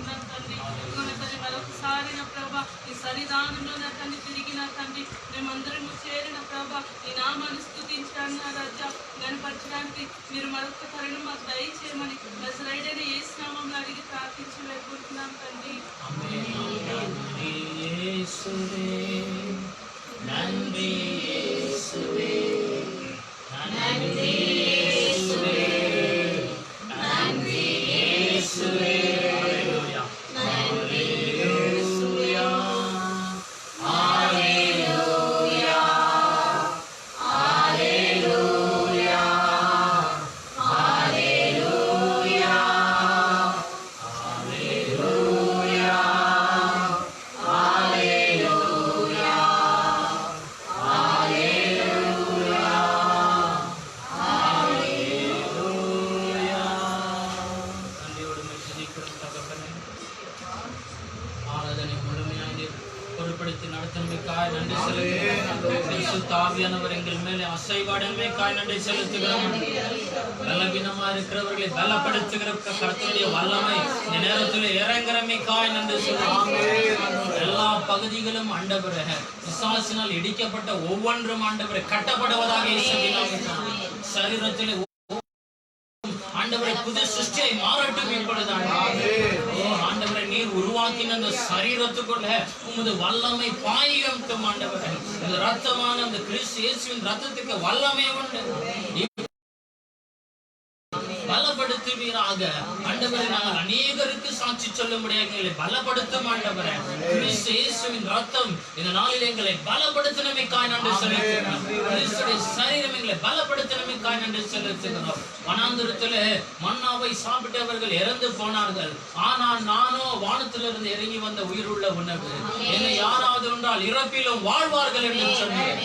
నా తండ్రి, ఇదిగో నా తండ్రి మరొకసారి నా ప్రభా ఈ సన్నిధానంలో నా తండ్రి తిరిగి నా తండ్రి మేమందరము చేరిన ప్రభా ఈ నామాన్ని స్తుతించడానికి నా రాజా గణపరచడానికి మీరు మరొక తరుణం మాకు దయచేయమని నజరేయుడైన యేసు నామములో అడిగి ప్రార్థించి వేడుకుంటున్నాం తండ్రి. యేసువే నన్వి యేసువే నన్వి యేసువే నన్వి యేసువే. హల్లెలూయా హల్లెలూయా హల్లెలూయా హల్లెలూయా హల్లెలూయా హల్లెలూయా హల్లెలూయా ஹalleluya. நன்றியோடு துதிக்கிறோம் தகப்பனே. ஆராதனை முழுமையாக பொறுப்படுத்தி நடத்தினமைக்காய் நன்றி செலுத்துகிறோம். பரிசுத்த ஆவியானவர் எங்கள் மேலே அசைவாடமைக்காய் நன்றி செலுத்துகிறோம். பலவீனமா இருக்கிறவர்களை பலப்படுத்துகிற கர்த்தருடைய வல்லமை இந்த நேரத்தில் இறங்குறமைக்காய் நன்றி சொல்லுவோம். எல்லா பகுதிகளும் ஆண்டவரே பிசாசினால் இடிக்கப்பட்ட ஒவ்வொன்றும் ஆண்டவரே கட்டப்படுவதாக இயேசுவின் நாமத்தில் சரீரத்தில் ஆண்டவரை புது சிருஷ்டியை மாறட்டும் இப்பொழுது ஆண்டவரை நீர் உருவாக்கின அந்த சரீரத்துக்குள்ள உமது வல்லமை பாயட்டும் ஆண்டவரை. இந்த ரத்தமான அந்த கிறிஸ்து இயேசுவின் ரத்தத்துக்கு வல்லமை உண்டு. பலப்படுத்துவீராக ஆண்டவரை. நாங்கள் அநேகருக்கு சாட்சி சொல்லும்படியாக எங்களை பலப்படுத்தும் ஆண்டவரை. கிறிஸ்து இயேசுவின் ரத்தம் இந்த நாளில் எங்களை பலப்படுத்தினமைக்காய் நன்றி செலுத்துகிறோம். கிறிஸ்துடைய சரீரம் எங்களை பலப்படுத்தினமைக்காய் நன்றி செலுத்துகிறோம். வனாந்திரத்திலே மன்னாவை சாப்பிட்டவர்கள் இறந்து போனார்கள். ஆனால் நானோ வானத்திலிருந்து இறங்கி வந்த உயிருள்ள உணவு. என்னை யாராவது ஒன்றால் இறப்பிலும் வாழ்வார்கள் என்று சொன்னேன்.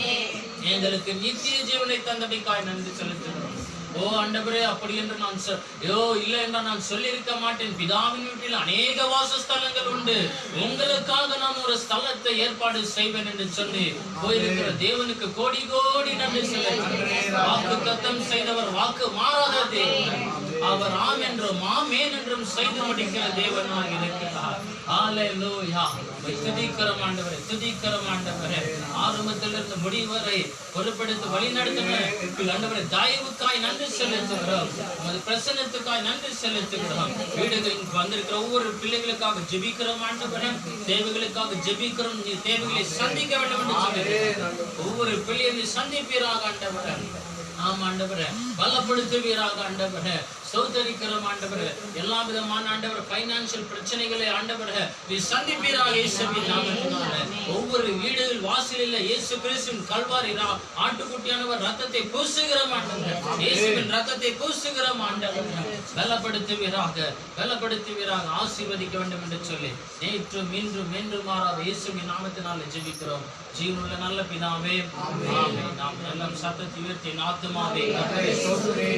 எங்களுக்கு நித்திய ஜீவனை தந்தமைக்காய் நன்றி செலுத்துகிறோம். ஓ ஆண்டவரே, அப்படி என்று நான் இல்லை என்றால் நான் சொல்லியிருக்க மாட்டேன். பிதாவின் வீட்டில் அநேக வாசஸ்தலங்கள் உண்டு, உங்களுக்காக நான் ஒரு ஸ்தலத்தை ஏற்பாடு செய்வேன் என்று சொல்லி போயிருக்கிற தேவனுக்கு கோடி கோடி நன்றி சொல்லுகிறேன். வாக்கு தத்தம் செய்தவர், வாக்கு மாறாத தேவன். அவர் ஆம் என்றும் ஆமேன் என்றும் செய்து முடிக்கிற தேவனாக இருக்கிறார். ஹல்லேலூயா. துதிக்கிறோம் ஆண்டவரே, துதிக்கிறோம் ஆண்டவரே. ஆரம்பத்திலிருந்து முடிவரை பொறுப்பெடுத்து வழி நடத்தின ஆண்டவரே தயவுக்காய் நன்றி செலுத்துகிறோம். உமது பிரசன்னத்துக்காய் நன்றி செலுத்துகிறோம். வீடுகளுக்கு வந்திருக்கிற ஒவ்வொரு பிள்ளைகளுக்காக ஜெபிக்கிறோம் ஆண்டவரே. தேவைகளுக்காக ஜெபிக்கிறோம். நீ தேவைகளை சந்திக்க வேண்டும் என்று சொல்லுகிறேன். ஒவ்வொரு பிள்ளையை சந்திப்பீராக ஆண்டவரே. ஆம் ஆண்டவரே, பலப்படுத்துவீராக ஆண்டவரே. சோதரிக்கிறோம் ஆண்டவரே. எல்லா விதமான ஆண்டவர் பைனான்சியல் பிரச்சனைகளை ஆண்டவரே நீ சந்திப்பீராக இயேசுவின் நாமத்தினாலே. ஒவ்வொரு வீடுகள் வாசலில் இயேசு கிறிஸ்துவின் கல்வாரி ஆட்டுக்குட்டியானவர் ரத்தத்தை பூசுகிறோம் ஆண்டவரே. இயேசுவின் ரத்தத்தை பூசுகிறோம் ஆண்டவரே. பலப்படுத்துவீராக, பலப்படுத்துவீராக. ஆசீர்வதிக்க வேண்டும் என்று சொல்லி நேற்றும் இன்றும் என்றும் மாறாத இயேசுவின் நாமத்தினாலே ஜெபிக்கிறோம். ஜீவனுள்ள நல்ல பிதாவே, ஆமென். நாம் எல்லாம் சத்தத்தை உயர்த்தி ஆத்துமாவே ரத்தமே